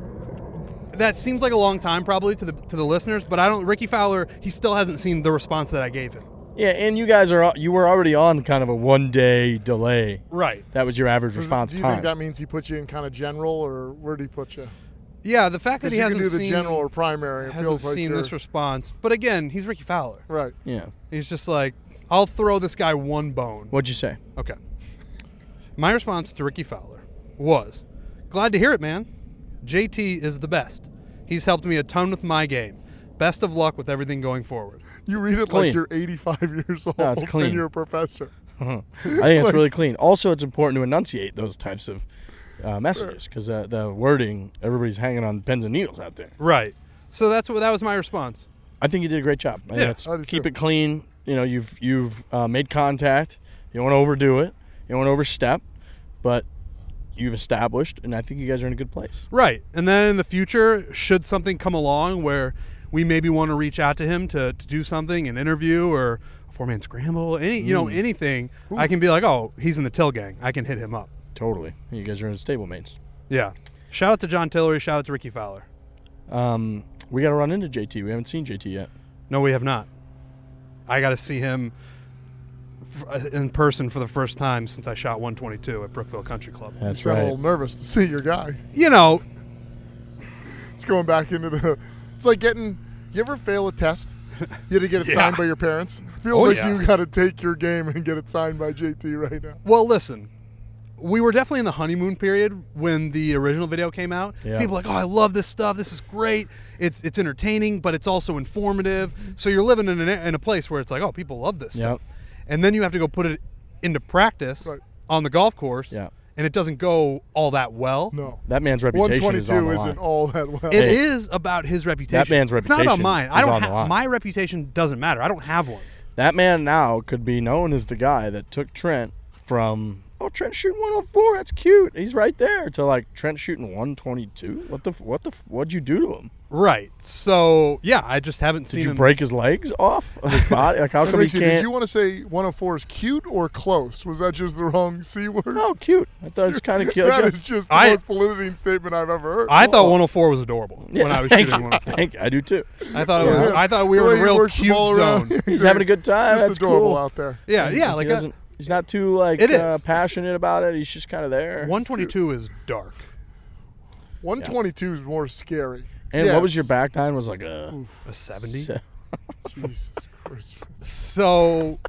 That seems like a long time, probably to the listeners, but I don't. Ricky Fowler, he still hasn't seen the response that I gave him. Yeah, and you guys you were already on kind of a 1 day delay. Right. That was your average response Do you time. think that means he put you in kind of general, or where did he put you? Yeah, the fact that Because he you hasn't can do the seen general or primary. It hasn't feels like seen you're- this response, but again, he's Ricky Fowler. Right. Yeah. He's just like, I'll throw this guy one bone. What'd you say? Okay. My response to Ricky Fowler was, glad to hear it, man. JT is the best. He's helped me a ton with my game. Best of luck with everything going forward. You read it Clean. like you're 85 years old No, it's clean. and you're a professor. I think it's really clean. Also, it's important to enunciate those types of messages because the wording, everybody's hanging on pins and needles out there. Right. So that was my response. I think you did a great job. I think Yeah, it's I do keep too. it clean. You know, you've made contact. You don't want to overdo it. You don't want to overstep, but you've established, and I think you guys are in a good place. Right. And then in the future, should something come along where we maybe want to reach out to him to do something, an interview or a four-man scramble, anything, I can be like, oh, he's in the Till gang. I can hit him up. Totally. You guys are in stablemates. Yeah. Shout out to John Tillery. Shout out to Ricky Fowler. We got to run into JT. We haven't seen JT yet. No, we have not. I got to see him in person for the first time since I shot 122 at Brookville Country Club. That's You sound a right. little nervous to see your guy. You know, It's going back into the. It's like getting. You ever fail a test? You had to get it Yeah. signed by your parents. Feels Oh, like yeah. you got to take your game and get it signed by JT right now. well, listen. We were definitely in the honeymoon period when the original video came out. Yeah. People were like, oh, I love this stuff. This is great. It's entertaining, but it's also informative. So you're living in a place where it's like, oh, people love this Yep. stuff. And then you have to go put it into practice Right. on the golf course. Yeah. And it doesn't go all that well. No. That man's reputation is on 122 the isn't line. all that well. It Hey. is about his reputation. That man's It's not about reputation mine. is I don't on the line. my reputation doesn't matter. I don't have one. That man now could be known as the guy that took Trent from, oh, Trent shooting 104, that's cute. He's right there, to like Trent shooting 122. What'd you do to him? Right. So, yeah, I just haven't Did seen you him. break his legs off of his body? Like, how come he Rixie, did can't? you want to say 104 is cute or close? Was that just the wrong C word? No, cute. I thought it was kind of cute. That is just the I- most politicking statement I've ever heard. I thought 104 was adorable Yeah, when I was thank shooting you. 104. Thank you. I do too. I thought Yeah. I thought we The were way in a he real works the cute ball zone. around. He's having a good time. Just That's adorable cool. out there. Yeah, yeah, He like doesn't- he's not too like It is. passionate about it. He's just kind of there. 122 is dark. 122 is more scary. And Yeah, what was your it's- back nine? Was like a A 70. Jesus Christ. So,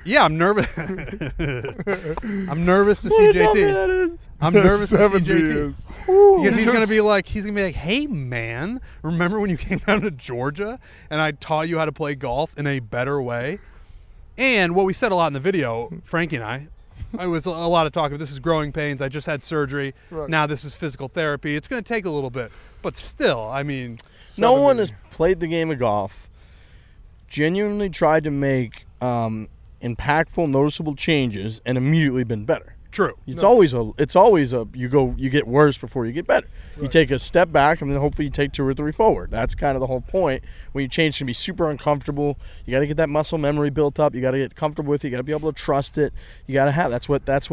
yeah, I'm nervous. I'm nervous to see What a number JT. that is. I'm nervous to see 70 JT. is. Because he's gonna Just- be like, hey man, remember when you came down to Georgia and I taught you how to play golf in a better way? And what we said a lot in the video, Frankie and I was a lot of talk of this is growing pains. I just had surgery. Right. Now this is physical therapy. It's gonna take a little bit, but still, I mean, No one 70. has played the game of golf, genuinely tried to make impactful, noticeable changes, and immediately been better. true. It's always a you get worse before you get better. You Right. take a step back and then hopefully you take 2 or 3 forward. That's kind of the whole point. When you change, it's gonna be super uncomfortable. You got to get that muscle memory built up. You got to get comfortable with it. You got to be able to trust it. You got to have. That's what That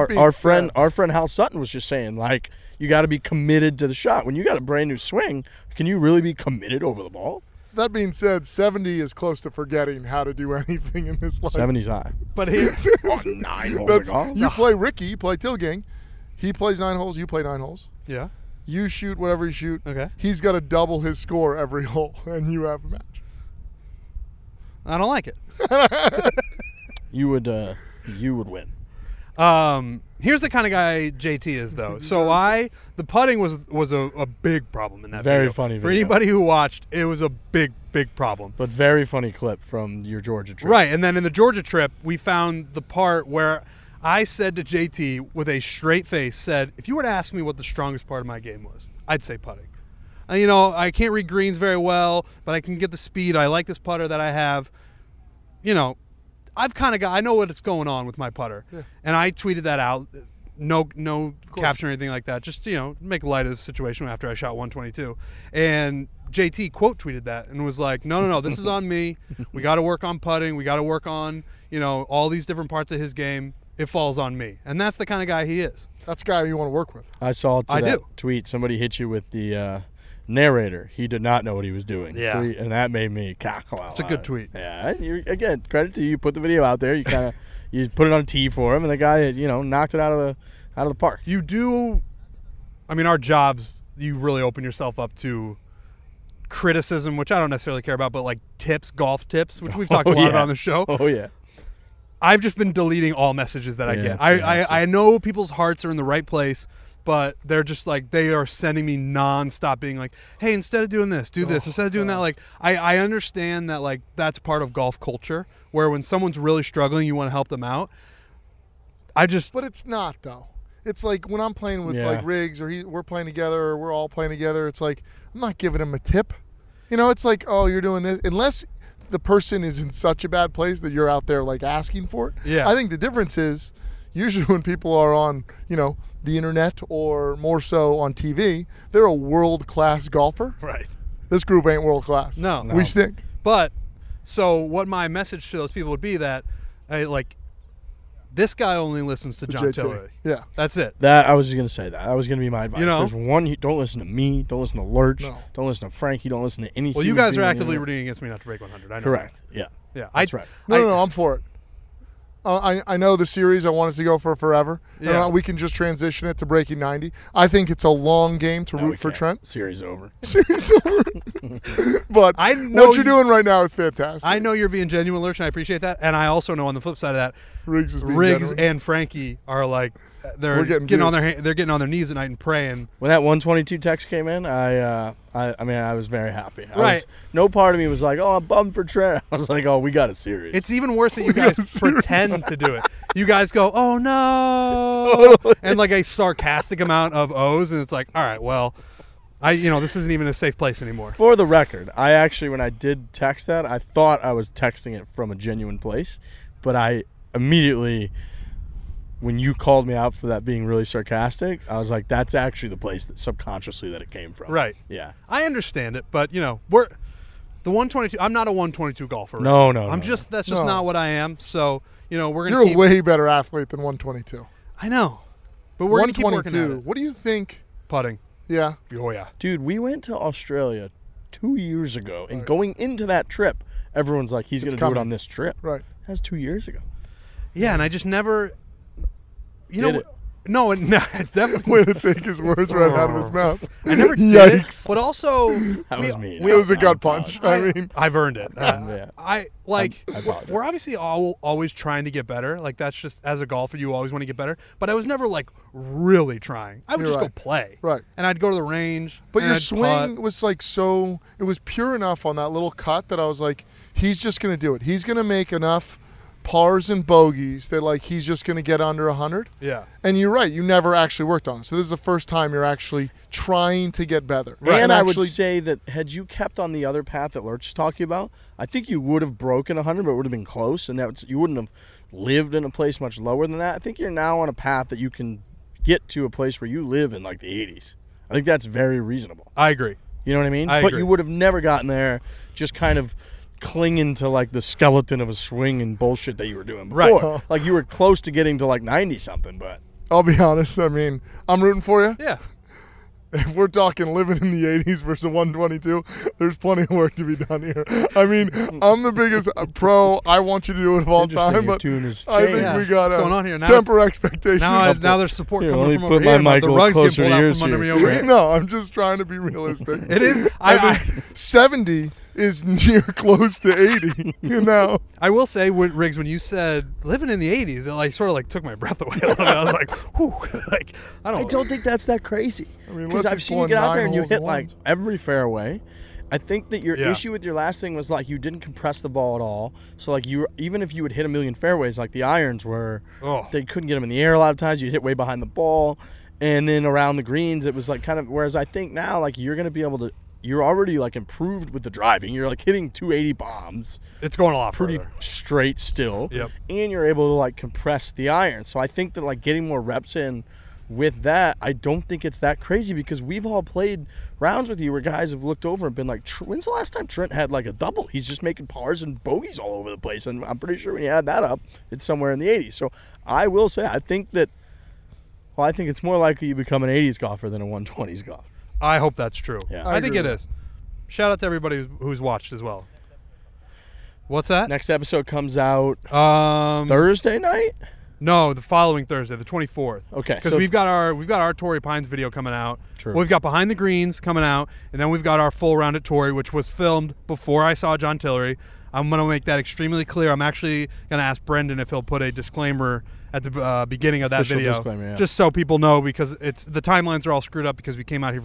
being our said- friend Hal Sutton was just saying. Like, you got to be committed to the shot. When you got a brand new swing, can you really be committed over the ball? That being said, 70 is close to forgetting how to do anything in this life. 70's high. But here, Oh, 9 holes That's, of golf. you play Ricky, you play Tilgang. He plays 9 holes, you play 9 holes. yeah, You shoot whatever you shoot. okay. He's got to double his score every hole, and you have a match. I don't like it. You would win. Here's the kind of guy JT is, though. So the putting was a big problem in that Very video. funny For video. anybody who watched, it was a big problem. But very funny clip from your Georgia trip. Right, and then in the Georgia trip, we found the part where I said to JT with a straight face, said, if you were to ask me what the strongest part of my game was, I'd say putting. You know, I can't read greens very well, but I can get the speed. I like this putter that I have. You know, I know what's going on with my putter. Yeah. And I tweeted that out. No caption or anything like that. Just, you know, make light of the situation after I shot 122. And JT quote tweeted that and was like, no, this is on me. We got to work on putting. We got to work on, you know, all these different parts of his game. It falls on me. And that's the kind of guy he is. That's a guy you want to work with. I saw I that do. tweet. Somebody hit you with the narrator. He did not know what he was doing. Yeah. Tweet, and that made me cackle out It's a good loud. tweet. Yeah. Again, credit to you. You put the video out there. You kind of you put it on a tee for him, and the guy, you know, knocked it out of the park. You do, I mean, our jobs, you really open yourself up to criticism, which I don't necessarily care about, but like tips, golf tips, which we've talked a lot yeah. about on the show. Oh yeah. I've just been deleting all messages that I Yeah, get. you have to. I know people's hearts are in the right place, but they're just like, they are sending me nonstop being like, hey, instead of doing this, do this. Instead of doing that, like, I understand that, like, that's part of golf culture, where when someone's really struggling, you want to help them out. But it's not, though. It's like when I'm playing with Yeah. like Riggs, or we're playing together, or we're all playing together. It's like I'm not giving him a tip. You know, it's like, oh, you're doing this, unless the person is in such a bad place that you're out there like asking for it. Yeah. I think the difference is usually when people are on, you know, the internet or more so on TV, they're a world-class golfer. Right. This group ain't world-class. No. We stink. But so what my message to those people would be that, like, this guy only listens to John JT. Tillery. Yeah. That's it. That I was just gonna say that. That was gonna be my advice. You know? There's one. Don't listen to me. Don't listen to Lurch. No. Don't listen to Frankie. Don't listen to any. Well, you human guys are being on the actively internet. rooting against me not to break 100. I know. Correct. Yeah. Yeah. That's right. No, I'm for it. I know the series. I want it to go for forever. Yeah. And we can just transition it to breaking 90. I think it's a long game to No, we root for can't. Trent. Series over. But I know what you're doing right now is fantastic. I know you're being genuine, Lurch, and I appreciate that. And I also know on the flip side of that, Riggs is being Riggs genuine. and Frankie are like, they're We're getting getting on their views. they're getting on their knees at night and praying. When that 122 text came in, I mean, I was very happy. Right. No part of me was like, oh, I'm bummed for Trent. I was like, oh, we got a series. It's even worse that you guys serious. pretend to do it. You guys go, oh no, and like a sarcastic amount of O's, and it's like, all right, well, this isn't even a safe place anymore. For the record, I actually, when I did text that, I thought I was texting it from a genuine place, but I immediately, when you called me out for that being really sarcastic, I was like, that's actually the place that subconsciously that it came from. Right. Yeah. I understand it, but we're the 122. I'm not a 122 golfer. Right? No, no, I'm no, just that's just No. not what I am. So we're gonna. You're keep, a way better athlete than 122. I know, but we're gonna keep working at 122. it. What do you think? Putting. Yeah. Oh yeah. Dude, we went to Australia 2 years ago, and going into that trip, everyone's like, he's going to do it coming. on this trip. Right. That's 2 years ago. Yeah, and I just never. You Did know. it. No, definitely. Way to take his words right out of his mouth. I never did it, Yikes. but also That was mean. It was a gut punch. I mean, I've earned it. Yeah. I like. I apologize. We're obviously always trying to get better. Like that's just as a golfer, you always want to get better. But I was never like really trying. I would You're just right. go play. Right. And I'd go to the range. but and your I'd swing putt. was like so. It was pure enough on that little cut that I was like, he's just going to do it. He's going to make enough pars and bogeys that like he's just going to get under 100. Yeah. And you're right. You never actually worked on it. So this is the first time you're actually trying to get better. And I would actually, say that had you kept on the other path that Lurch is talking about, I think you would have broken 100, but it would have been close, and you wouldn't have lived in a place much lower than that. I think you're now on a path that you can get to a place where you live in like the 80s. I think that's very reasonable. I agree. You know what I mean? I But agree. you would have never gotten there just kind of clinging to like the skeleton of a swing and bullshit that you were doing before. Right. Like you were close to getting to like 90 something, but I'll be honest. I mean, I'm rooting for you. Yeah. If we're talking living in the 80s versus 122, there's plenty of work to be done here. I mean, I'm the biggest pro. I want you to do it of all interesting time, your but tune has I think changed. we got What's going on here? Now temper expectations. Now there's support Here, coming let me from put over my here. mic a The little rug's getting closer pulled to out yours from under me here. over here. No, I'm just trying to be realistic. It is. I think 70 is near close to 80. You know, I will say, Riggs, when you said living in the 80s, it like sort of like took my breath away a little bit. I was like, whew, like I don't think that's that crazy. I mean, Because unless I've he's seen you pulling get out there 9 and you holes hit at like once. every fairway. I think that your Yeah. issue with your last thing was like you didn't compress the ball at all. So like even if you would hit a million fairways, like the irons were, Oh. they couldn't get them in the air a lot of times. You'd hit way behind the ball, and then around the greens it was like kind of. Whereas I think now like you're gonna be able to. You're already like improved with the driving. You're like hitting 280 bombs. It's going a lot Pretty further. straight still. Yep. And you're able to like compress the iron. So I think that like getting more reps in with that, I don't think it's that crazy because we've all played rounds with you where guys have looked over and been like, when's the last time Trent had like a double? He's just making pars and bogeys all over the place. And I'm pretty sure when you add that up, it's somewhere in the 80s. So I will say, I think it's more likely you become an 80s golfer than a 120s golfer. I hope that's true. Yeah. I think agree it with is. Shout out to everybody who's watched as well. What's that? Next episode comes out Um, Thursday night? No, the following Thursday, the 24th. Okay, Because so- we've got our Torrey Pines video coming out. True. Well, we've got Behind the Greens coming out, and then we've got our full round at Torrey, which was filmed before I saw John Tillery. I'm going to make that extremely clear. I'm actually going to ask Brendan if he'll put a disclaimer at the beginning of that Official video, disclaimer, yeah. just so people know, because the timelines are all screwed up because we came out here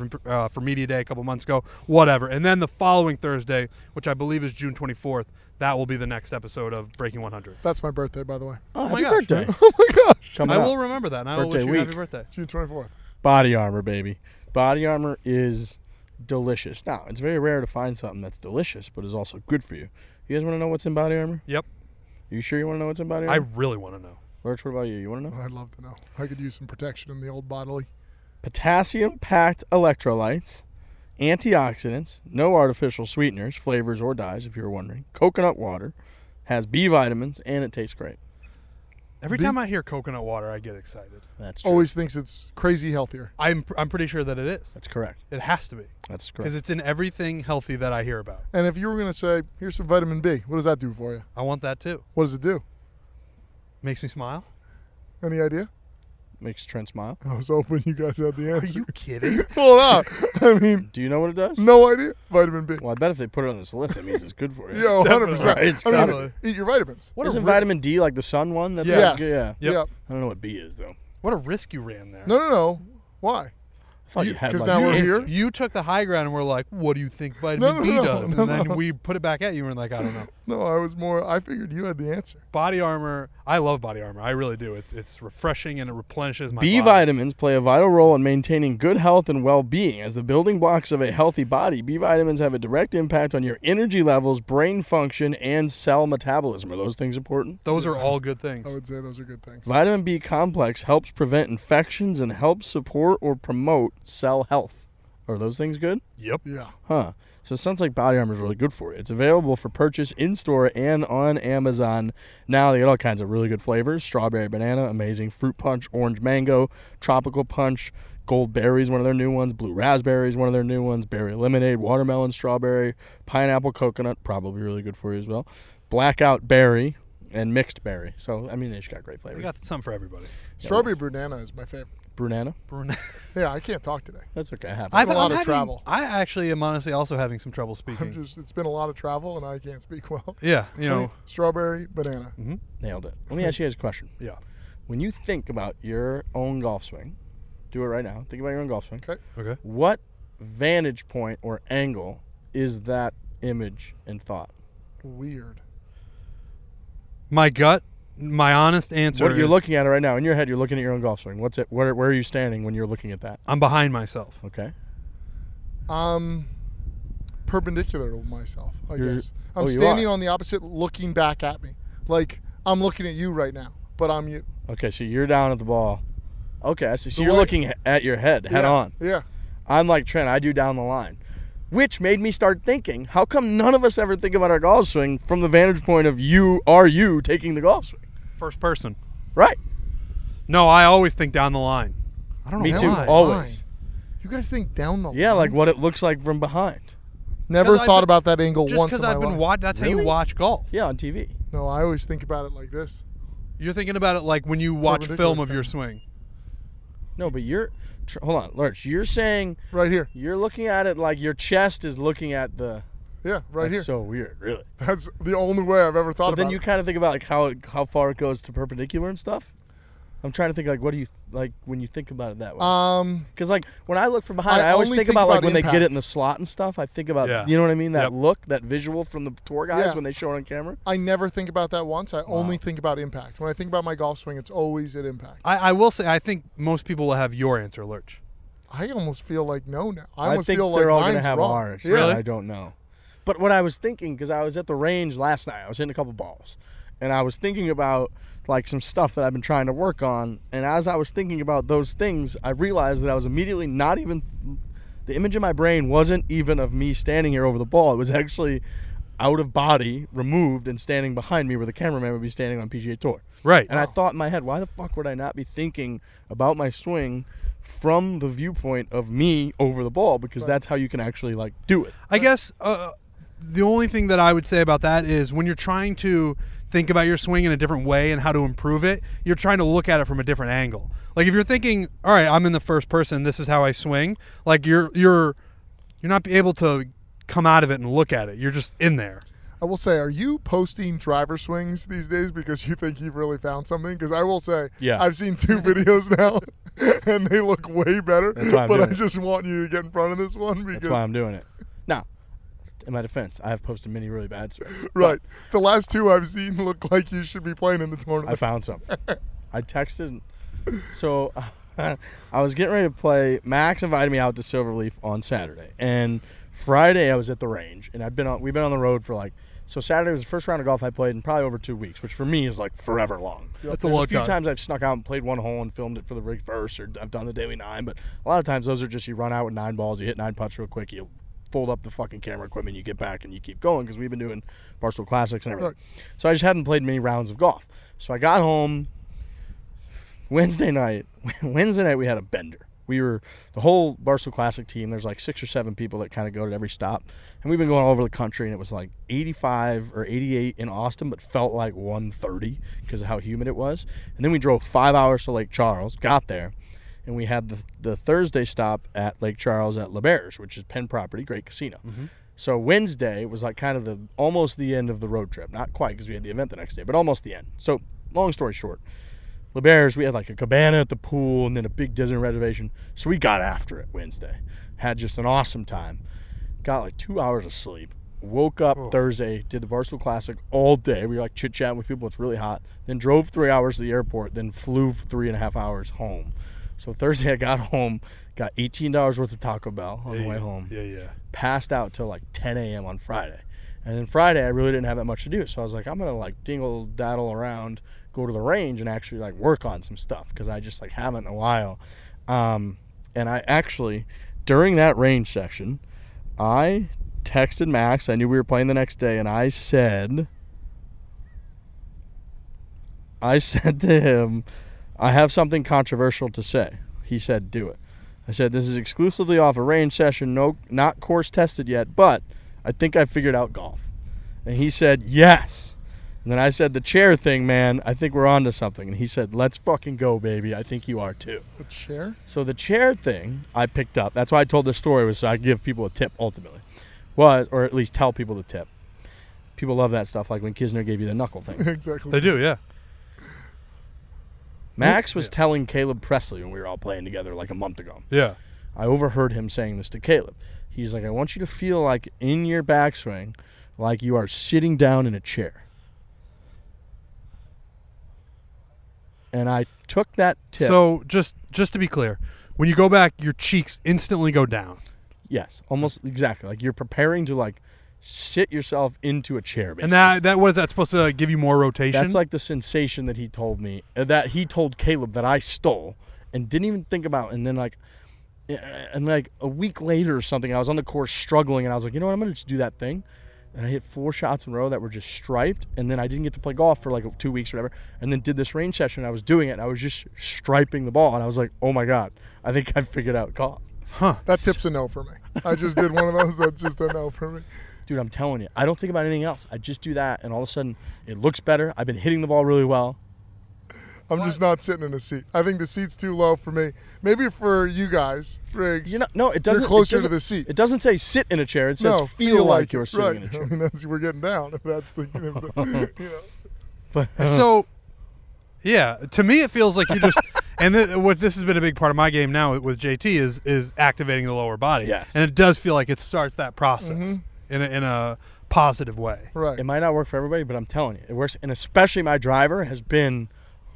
for Media Day a couple months ago, whatever. And then the following Thursday, which I believe is June 24th, that will be the next episode of Breaking 100. That's my birthday, by the way. Oh, my happy gosh. birthday. Oh my gosh. Coming I up. will remember that, and I will Birthday wish you week. happy birthday. June 24th. Body Armor, baby. Body Armor is delicious. Now, it's very rare to find something that's delicious, but is also good for you. You guys want to know what's in Body Armor? Yep. You sure you want to know what's in Body I Armor? really want to know. Lurch, what about you? You want to know? Oh, I'd love to know. I could use some protection in the old bodily. Potassium-packed electrolytes, antioxidants, no artificial sweeteners, flavors, or dyes, if you were wondering. Coconut water, has B vitamins, and it tastes great. Every time I hear coconut water, I get excited. That's true. Always thinks it's crazy healthier. I'm pretty sure that it is. That's correct. It has to be, That's because correct. it's in everything healthy that I hear about. And if you were going to say, here's some vitamin B, what does that do for you? I want that too. What does it do? Makes me smile. Any idea? Makes Trent smile. I was hoping you guys had the Are answer. you kidding? Hold on. I mean, Do you know what it does? no idea. Vitamin B. Well, I bet if they put it on this list, it means it's good for you. Yo, 100%. Right, it's I mean, gotta- eat your vitamins. What Isn't a ri- vitamin D like the sun one? That's Yes. like, yeah. Yep. Yep. I don't know what B is, though. What a risk you ran there. No. Why? I thought you had 'cause like now the we're answer. here. You took the high ground and were like, "What do you think vitamin B does?" no, And then no. we put it back at you and we're like, "I don't know." No, I figured you had the answer. Body Armor. I love Body Armor. I really do. It's refreshing and it replenishes my B body. vitamins play a vital role in maintaining good health and well-being. As the building blocks of a healthy body, B vitamins have a direct impact on your energy levels, brain function, and cell metabolism. Are those things important? Those are all good things. I would say those are good things. Vitamin B complex helps prevent infections and helps support or promote cell health. Are those things good? Yep. Yeah. Huh. So it sounds like Body Armor is really good for you. It's available for purchase in-store and on Amazon. Now they got all kinds of really good flavors. Strawberry banana, amazing. Fruit punch, orange mango, tropical punch, gold berries, one of their new ones. Blue raspberries, one of their new ones. Berry lemonade, watermelon, strawberry, pineapple, coconut, probably really good for you as well. Blackout berry and mixed berry. So, I mean, they just got great flavors. We got some for everybody. Strawberry banana is my favorite. Brunana? Yeah, I can't talk today. That's okay. I have I've- it. a lot of travel. I actually am honestly also having some trouble speaking. It's been a lot of travel and I can't speak well. Yeah, you know. Strawberry banana. Nailed it. Let me ask you guys a question. Yeah. When you think about your own golf swing, do it right now. Think about your own golf swing. Okay. Okay. What vantage point or angle is that image and thought? Weird. My gut, my honest answer. What you're is looking at it right now in your head, you're looking at your own golf swing. What's it? Where are you standing when you're looking at that? I'm behind myself. Okay. Perpendicular to myself, I You're- guess. oh, I'm you standing are. on the opposite, looking back at me. Like, I'm looking at you right now, but I'm you. Okay, so you're down at the ball. Okay, I see. So The you're way- looking at your head, head Yeah, on. Yeah. I'm like Trent. I do down the line, which made me start thinking: how come none of us ever think about our golf swing from the vantage point of you taking the golf swing? First person. Right. No, I always think down the line. I don't know Me why. too. Line. Always. You guys think down the Yeah, line? like what it looks like from behind. Never Because I've thought been- about that angle Just once in because my I've been life. that's how Really? you watch golf. Yeah, on TV. No, I always think about it like this. You're thinking about it like when you watch Perpendicular film of your thing. swing. No, but hold on, Lurch. You're saying Right here. you're looking at it like your chest is looking at the. Yeah, right That's here. so weird, really. That's the only way I've ever thought So about then you it. kind of think about like how far it goes to perpendicular and stuff. I'm trying to think like what do you like when you think about it that way? Because like when I look from behind, I always only think think about like about when they get it impact. in the slot and stuff. I think about Yeah. you know what I mean, that Yep. look, that visual from the tour guys Yeah. when they show it on camera. I never think about that once. I only think about impact. When I think about my golf swing, it's always at impact. I will say I think most people will have your answer, Lurch. I almost feel like no now. I I almost think feel they're like all gonna mine's have wrong. ours. Yeah. Really? I don't know. But what I was thinking, because I was at the range last night, I was hitting a couple balls, and I was thinking about like some stuff that I've been trying to work on. And as I was thinking about those things, I realized that I was immediately not even the image in my brain wasn't even of me standing here over the ball. It was actually out of body, removed, and standing behind me where the cameraman would be standing on PGA Tour. Right. And I thought in my head, why the fuck would I not be thinking about my swing from the viewpoint of me over the ball? Because that's how you can actually like do it. I guess the only thing that I would say about that is when you're trying to think about your swing in a different way and how to improve it, you're trying to look at it from a different angle. Like if you're thinking, all right, I'm in the first person, this is how I swing, like you're not able to come out of it and look at it. You're just in there. I will say, are you posting driver swings these days because you think you've really found something? Because I will say, Yeah. I've seen 2 videos now, and they look way better. That's why I'm but doing I it. just want you to get in front of this one because That's why I'm doing it. Now, in my defense, I have posted many really bad swings. right, the last 2 I've seen look like you should be playing in the tournament. I found something. I texted. So I was getting ready to play. Max invited me out to Silverleaf on Saturday, and Friday I was at the range, and we've been on the road for so Saturday was the first round of golf I played in probably over 2 weeks, which for me is like forever long. That's a There's long a few time. times I've snuck out and played one hole and filmed it for the reverse, or I've done the daily 9, but a lot of times those are just you run out with 9 balls, you hit 9 putts real quick, you fold up the fucking camera equipment, you get back and you keep going because we've been doing Barstool Classics and everything. So I just hadn't played many rounds of golf. So I got home Wednesday night. Wednesday night we had a bender. We were the whole Barstool Classic team. There's like 6 or 7 people that kind of go to every stop, and we've been going all over the country. And it was like 85 or 88 in Austin, but felt like 130 because of how humid it was. And then we drove 5 hours to Lake Charles, got there, and we had the Thursday stop at Lake Charles at L'Auberge, which is Penn property, great casino. Mm-hmm. So Wednesday was like kind of almost the end of the road trip. Not quite because we had the event the next day, but almost the end. So long story short, L'Auberge, we had like a cabana at the pool and then a big Disney reservation. So we got after it Wednesday. Had just an awesome time. Got like 2 hours of sleep. Woke up Thursday, did the Barstool Classic all day. We were like chit-chatting with people. It's really hot. Then drove 3 hours to the airport, then flew 3.5 hours home. So Thursday I got home, got $18 worth of Taco Bell on the way home. Yeah. Passed out till like 10 a.m. on Friday. And then Friday I really didn't have that much to do. So I was like, I'm going to like dingle-daddle around, go to the range and actually like work on some stuff because I just like haven't in a while. And I actually, during that range session, I texted Max. I knew we were playing the next day, and I said to him, I have something controversial to say. He said, do it. I said, this is exclusively off a range session, not course tested yet, but I think I figured out golf. And he said, yes. And then I said, the chair thing, man, I think we're on to something. And he said, let's fucking go, baby. I think you are too. The chair? So the chair thing I picked up. That's why I told this story, was so I give people a tip ultimately. Or at least tell people the tip. People love that stuff, like when Kisner gave you the knuckle thing. Exactly. They do, yeah. Max was telling Caleb Presley when we were all playing together like a month ago. Yeah. I overheard him saying this to Caleb. He's like, I want you to feel like in your backswing, like you are sitting down in a chair. And I took that tip. So just to be clear, when you go back, your cheeks instantly go down. Yes, almost exactly. Like you're preparing to like sit yourself into a chair, basically. And that what is that supposed to give you more rotation? That's like the sensation that he told me, that he told Caleb that I stole and didn't even think about. And then like a week later or something, I was on the course struggling, and I was like, you know what, I'm going to just do that thing. And I hit 4 shots in a row that were just striped, and then I didn't get to play golf for like 2 weeks or whatever, and then did this range session, and I was doing it, and I was just striping the ball, and I was like, oh my God, I think I figured out golf. That tip's a no for me. I just did one of those. That's just a no for me. Dude, I'm telling you, I don't think about anything else. I just do that, and all of a sudden, it looks better. I've been hitting the ball really well. I'm just not sitting in a seat. I think the seat's too low for me. Maybe for you guys, Riggs. No, it doesn't. You're closer it doesn't- to the seat. It doesn't say sit in a chair. It says No, feel like you're it. sitting Right. in a chair. I mean, we're getting down. If that's the, So, yeah, to me it feels like you just and what this has been a big part of my game now with JT is activating the lower body. Yes. And it does feel like it starts that process in a positive way. right. It might not work for everybody, but I'm telling you, it works. And especially my driver has been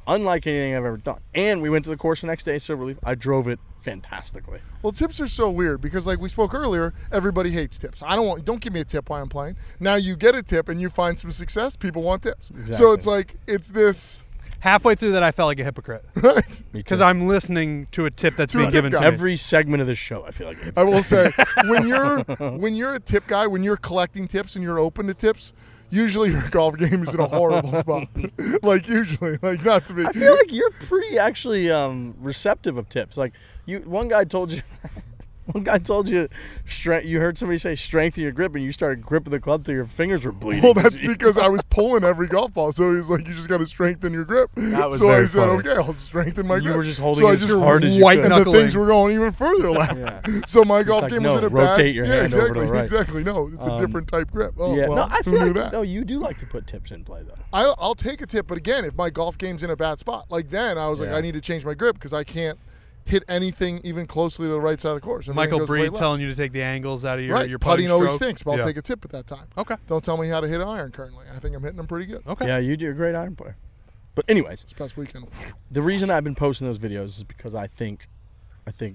unlike anything I've ever done. And we went to the course the next day, Silverleaf. I drove it fantastically. Well, tips are so weird because, like we spoke earlier, everybody hates tips. Don't give me a tip while I'm playing. Now you get a tip and you find some success. People want tips. So Exactly. it's like it's this. Halfway through that, I felt like a hypocrite Right. Me because too. I'm listening to a tip that's To a being tip given guy. to me. Every segment of this show, I feel like. I will say when you're a tip guy, when you're collecting tips and you're open to tips, usually your golf game is in a horrible spot. Like usually, like not to be. I feel like you're pretty actually receptive of tips. Like one guy told you. One guy told you, you heard somebody say strengthen your grip, and you started gripping the club till your fingers were bleeding. Well, that's because I was pulling every golf ball. So he's like, you just got to strengthen your grip. That was so very I said, funny. okay, I'll strengthen my grip. You were just holding so it as hard as you could. And the things were going even further left. Yeah. So my golf like, game no, was in a rotate bad. your yeah, hand exactly, over to the right. exactly. No, it's a different type grip. Oh, Yeah, well, no, I who feel knew like that? no, you do like to put tips in play though. I'll take a tip, but again, if my golf game's in a bad spot, like then I was like, Yeah. I need to change my grip because I can't hit anything even closely to the right side of the course. Everything Michael goes way Breed left. telling you to take the angles out of your Right, your putting always stroke. stinks, but I'll Yeah. take a tip at that time. Okay. Don't tell me how to hit an iron currently. I think I'm hitting them pretty good. Okay. Yeah, you do a great iron player. But anyways, This past weekend. the reason I've been posting those videos is because I think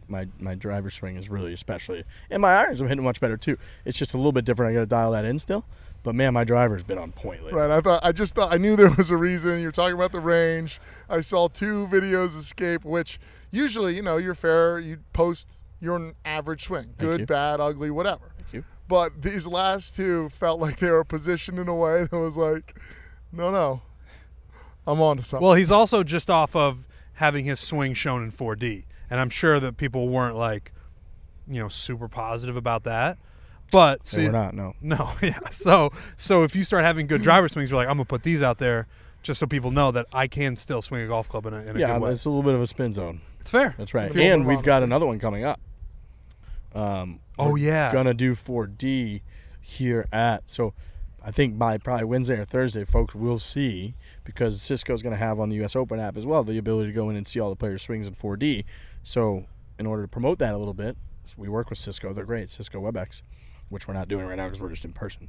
my driver swing is really especially, and my irons I'm hitting much better too. It's just a little bit different. I got to dial that in still. But man, my driver's been on point lately. Right, I just thought I knew there was a reason. You're talking about the range. I saw 2 videos escape, which usually, you're fair. You post your average swing, good, you. bad, ugly, whatever. Thank you. But these last 2 felt like they were positioned in a way that was like, no, I'm on to something. Well, he's also just off of having his swing shown in 4D, and I'm sure that people weren't like, super positive about that. But So we're not, no. No, yeah. So if you start having good driver swings, you're like, I'm gonna put these out there just so people know that I can still swing a golf club in a Yeah, good way. it's a little bit of a spin zone. It's fair. That's right. Feel And more we've got honesty. another one coming up. Oh, yeah. Gonna do 4D here at, so I think by probably Wednesday or Thursday, folks will see, because Cisco's gonna have on the US Open app as well the ability to go in and see all the players' swings in 4D. So in order to promote that a little bit, we work with Cisco. They're great, Cisco WebEx, which we're not doing right now because we're just in person.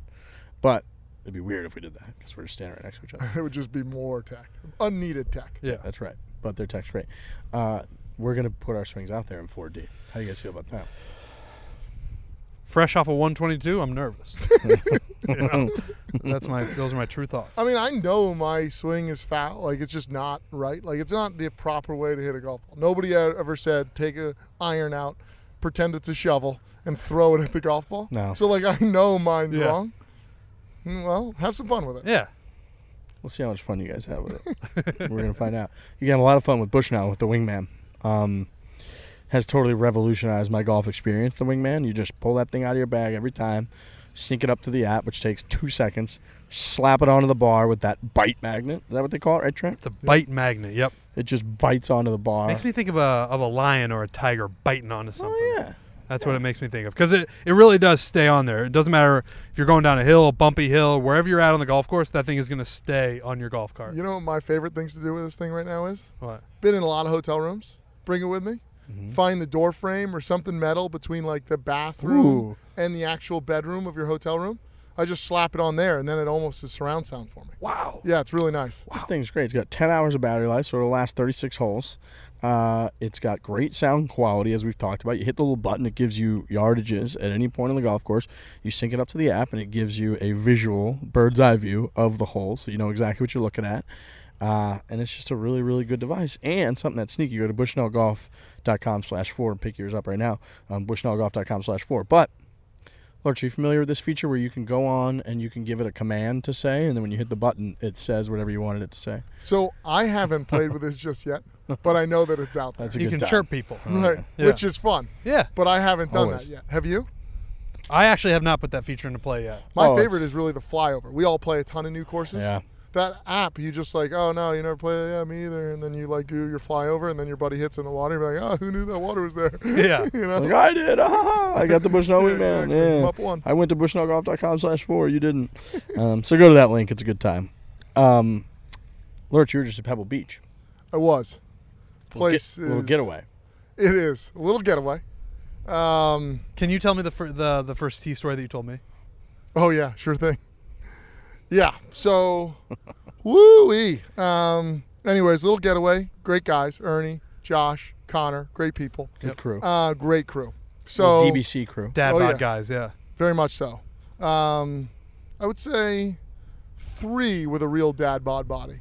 But it'd be weird if we did that because we're just standing right next to each other. It would just be more tech, unneeded tech. Yeah. That's right. But their tech's great. We're gonna put our swings out there in 4D. How do you guys feel about that? Fresh off of 122, I'm nervous. Those are my true thoughts. I mean, I know my swing is foul. Like, it's just not right. Like, it's not the proper way to hit a golf ball. Nobody ever said take a iron out, pretend it's a shovel, and throw it at the golf ball. No. So, like, I know mine's Yeah. wrong. Well, have some fun with it. Yeah. We'll see how much fun you guys have with it. We're gonna find out. You can have a lot of fun with Bushnell with the Wingman. Has totally revolutionized my golf experience. The Wingman, you just pull that thing out of your bag every time, sneak it up to the app, which takes 2 seconds, slap it onto the bar with that bite magnet. Is that what they call it, right, Trent? It's a bite magnet. Yep. It just bites onto the bar. Makes me think of a lion or a tiger biting onto something. Oh yeah. That's what it makes me think of, because it really does stay on there. It doesn't matter if you're going down a hill, a bumpy hill, wherever you're at on the golf course, that thing is going to stay on your golf cart. You know what my favorite things to do with this thing right now is? What? Been in a lot of hotel rooms. Bring it with me. Mm-hmm. Find the door frame or something metal between, like, the bathroom Ooh. and the actual bedroom of your hotel room. I just slap it on there, and then it almost is surround sound for me. Wow. Yeah, it's really nice. This thing's great. It's got 10 hours of battery life, so it'll last 36 holes. It's got great sound quality, as we've talked about. You hit the little button, it gives you yardages at any point on the golf course. You sync it up to the app, and it gives you a visual bird's eye view of the hole, so you know exactly what you're looking at. And it's just a really, really good device. And something that's sneaky, go to bushnellgolf.com/4 and pick yours up right now. Bushnellgolf.com/4. But, Lurch, are you familiar with this feature where you can go on and you can give it a command to say, and then when you hit the button, it says whatever you wanted it to say? So I haven't played with this just yet, but I know that it's out there. That's a You good can time. chirp people. Right, Yeah. which is fun. Yeah. But I haven't done Always. that yet. Have you? I actually have not put that feature into play yet. My Oh, favorite it's- is really the flyover. We all play a ton of new courses. Yeah. That app, you just like, oh no, you never play. Yeah, me either. And then you like do your flyover, and then your buddy hits in the water. You're like, oh, who knew that water was there? Yeah. You know. Like, I did. I got the Bushnell Yeah, Wingman. exactly. Yeah. Up one. I went to bushnellgolf.com/4. You didn't. So go to that link. It's a good time. Lurch, you were just at Pebble Beach. I was. Place Little is- getaway. It is a little getaway. Can you tell me the first tee story that you told me? Oh yeah, sure thing. Yeah. So, woo-wee. Anyways, little getaway. Great guys. Ernie, Josh, Connor. Great people. Good crew. Great crew. So Little DBC crew. Dad Oh, bod yeah. guys, yeah. very much so. I would say 3 with a real dad bod body.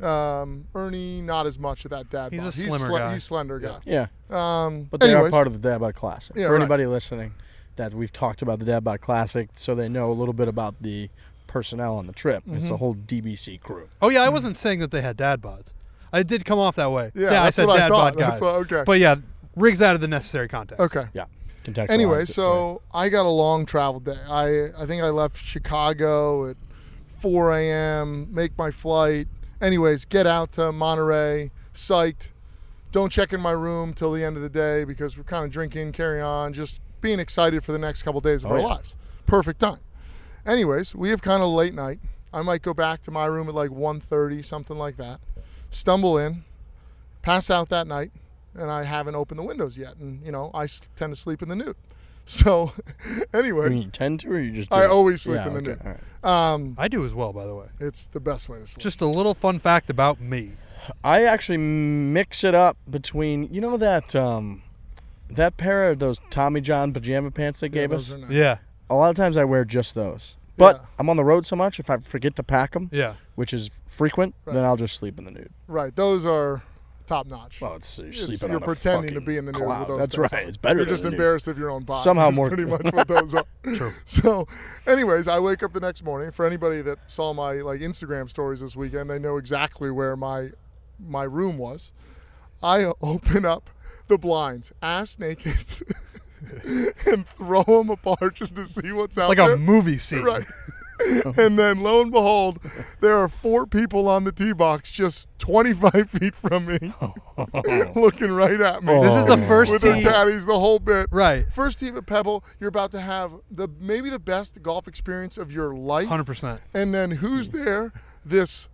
Ernie, not as much of that dad He's bod. a slimmer guy. He's slender guy. Yeah. But they anyways, are part of the Dad Bod Classic. Yeah, For right. anybody listening, that we've talked about the Dad Bod Classic, so they know a little bit about the personnel on the trip. It's Mm-hmm. the whole DBC crew. Oh, yeah, I wasn't saying that they had dad bods. I did come off that way. Yeah, I that's said what I dad thought. bod guys. That's what- okay. But yeah, Riggs added the necessary context. Okay. Yeah. Contextualized Anyway, it, so I got a long travel day. I think I left Chicago at 4 a.m., make my flight. Anyways, get out to Monterey, psyched. Don't check in my room till the end of the day because we're kind of drinking, carry on, just being excited for the next couple days of Oh, our yeah. lives. Perfect time. Anyways, we have kind of late night. I might go back to my room at like 1:30, something like that. Stumble in, pass out that night, and I haven't opened the windows yet. And, I tend to sleep in the nude. So, anyways, You tend to, or you just do I it? always sleep Yeah, in the okay, nude. all right. I do as well, by the way. It's the best way to sleep. Just a little fun fact about me. I actually mix it up between, that pair of those Tommy John pajama pants they gave us. those are nice. Yeah, A lot of times I wear just those. But Yeah. I'm on the road so much, if I forget to pack them, yeah. which is frequent, Right. then I'll just sleep in the nude. Right. Those are top notch. Well, you're It's- sleeping you're on a pretending to fucking be in the nude cloud. with those That's things right. on. It's better You're than just the nude. embarrassed of your own body. Somehow That's more- pretty much what those are. True. So, anyways, I wake up the next morning. For anybody that saw my Instagram stories this weekend, they know exactly where my room was. I open up the blinds, ass naked, and throw them apart just to see what's out Like there. a movie scene. Right. And then lo and behold, there are 4 people on the tee box just 25 feet from me looking right at me. This is the first with their tee. caddies, the whole bit. Right. First tee at Pebble, you're about to have maybe the best golf experience of your life. 100%. And then who's there? This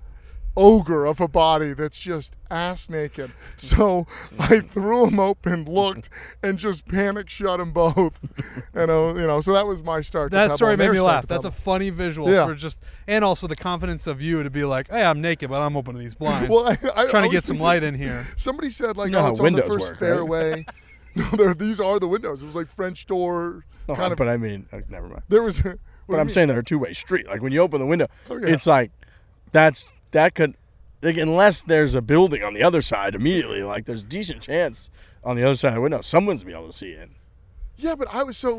ogre of a body that's just ass naked. So I threw them open, looked, and just panic shut them both. And so that was my start. That to story Pebble, made their me start laugh. to That's a Pebble. funny visual Yeah. for just, and also the confidence of you to be like, hey, I'm naked, but I'm opening these blinds. Well, I trying to was get some thinking- light in here. Somebody said You know how it's on the windows first work, right? fairway. No, these are the windows. It was like French door No, kind of. but I mean, never mind. There was. But I'm saying they're a two-way street. Like when you open the window, Oh, yeah. it's like that could, unless there's a building on the other side immediately, like there's a decent chance on the other side of the window someone's gonna be able to see in. Yeah, but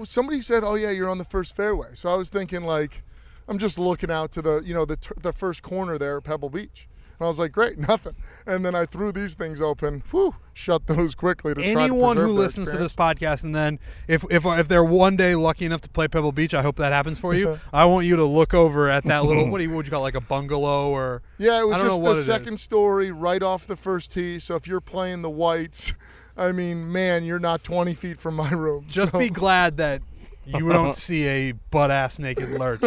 somebody said, "Oh yeah, you're on the first fairway." So I was thinking I'm just looking out to the first corner there at Pebble Beach. And I was like, great, nothing. And then I threw these things open, shut those quickly to try to Anyone preserve who their listens to this experience. podcast, and then if they're one day lucky enough to play Pebble Beach, I hope that happens for you. I want you to look over at that little what would you call it, like a bungalow or Yeah, it was I don't just know what the it second is. story right off the first tee. So if you're playing the whites, I mean, man, you're not 20 feet from my room. Just So- be glad that you don't see a butt-ass naked lurch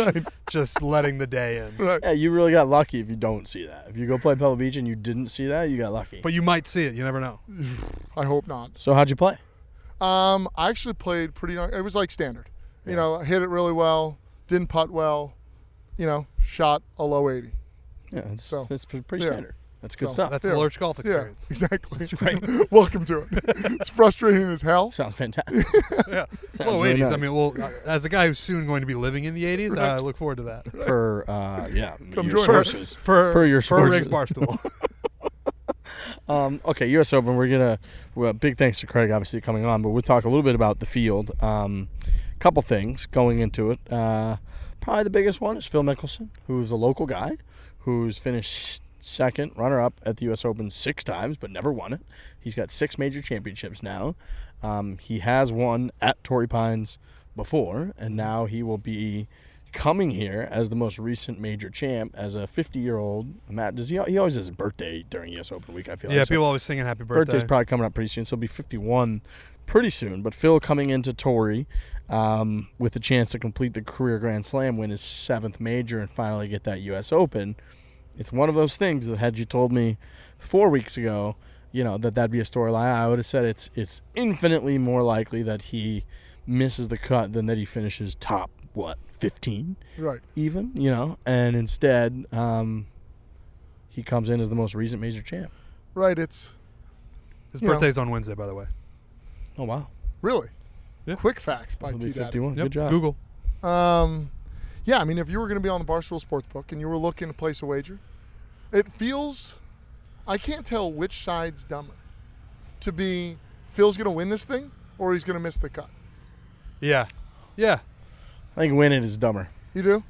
just letting the day in. Right. Yeah, you really got lucky if you don't see that. If you go play Pebble Beach and you didn't see that, you got lucky. But you might see it. You never know. I hope not. So how'd you play? I actually played pretty nice. It was like standard. I hit it really well, didn't putt well, shot a low 80. Yeah, So, it's pretty yeah. standard. That's good So, stuff. That's Yeah. the lurch golf experience. Yeah, exactly. That's great. Welcome to it. It's frustrating as hell. Sounds fantastic. Yeah. Sounds Low really 80s. I nice. mean, well, as a guy who's soon going to be living in the 80s, I look forward to that. Per Come your join us. sources. Per your per sources. Riggs Barstool. Okay, U.S. Open. Big thanks to Craig, obviously, coming on, but we'll talk a little bit about the field. Couple things going into it. Probably the biggest one is Phil Mickelson, who's a local guy, who's finished second runner-up at the U.S. Open 6 times, but never won it. He's got 6 major championships now. He has won at Torrey Pines before, and now he will be coming here as the most recent major champ as a 50-year-old. Matt, he always has his birthday during U.S. Open week, I feel Yeah, like. So people always singing happy birthday. birthday's probably coming up pretty soon, so he'll be 51 pretty soon. But Phil coming into Torrey with the chance to complete the career Grand Slam, win his 7th major, and finally get that U.S. Open. It's one of those things that had you told me 4 weeks ago, that'd be a storyline, I would have said it's infinitely more likely that he misses the cut than that he finishes top, 15 Right. even, and instead he comes in as the most recent major champ. Right. It's His you know. birthday's on Wednesday, by the way. Oh, wow. really Yeah. quick facts by He'll be T Daddy. 51. Yep. Good job. Google. Yeah, I mean, if you were going to be on the Barstool Sportsbook and you were looking to place a wager, it feels, I can't tell which side's dumber. To be, Phil's going to win this thing or he's going to miss the cut. Yeah. Yeah. I think winning is dumber. You do?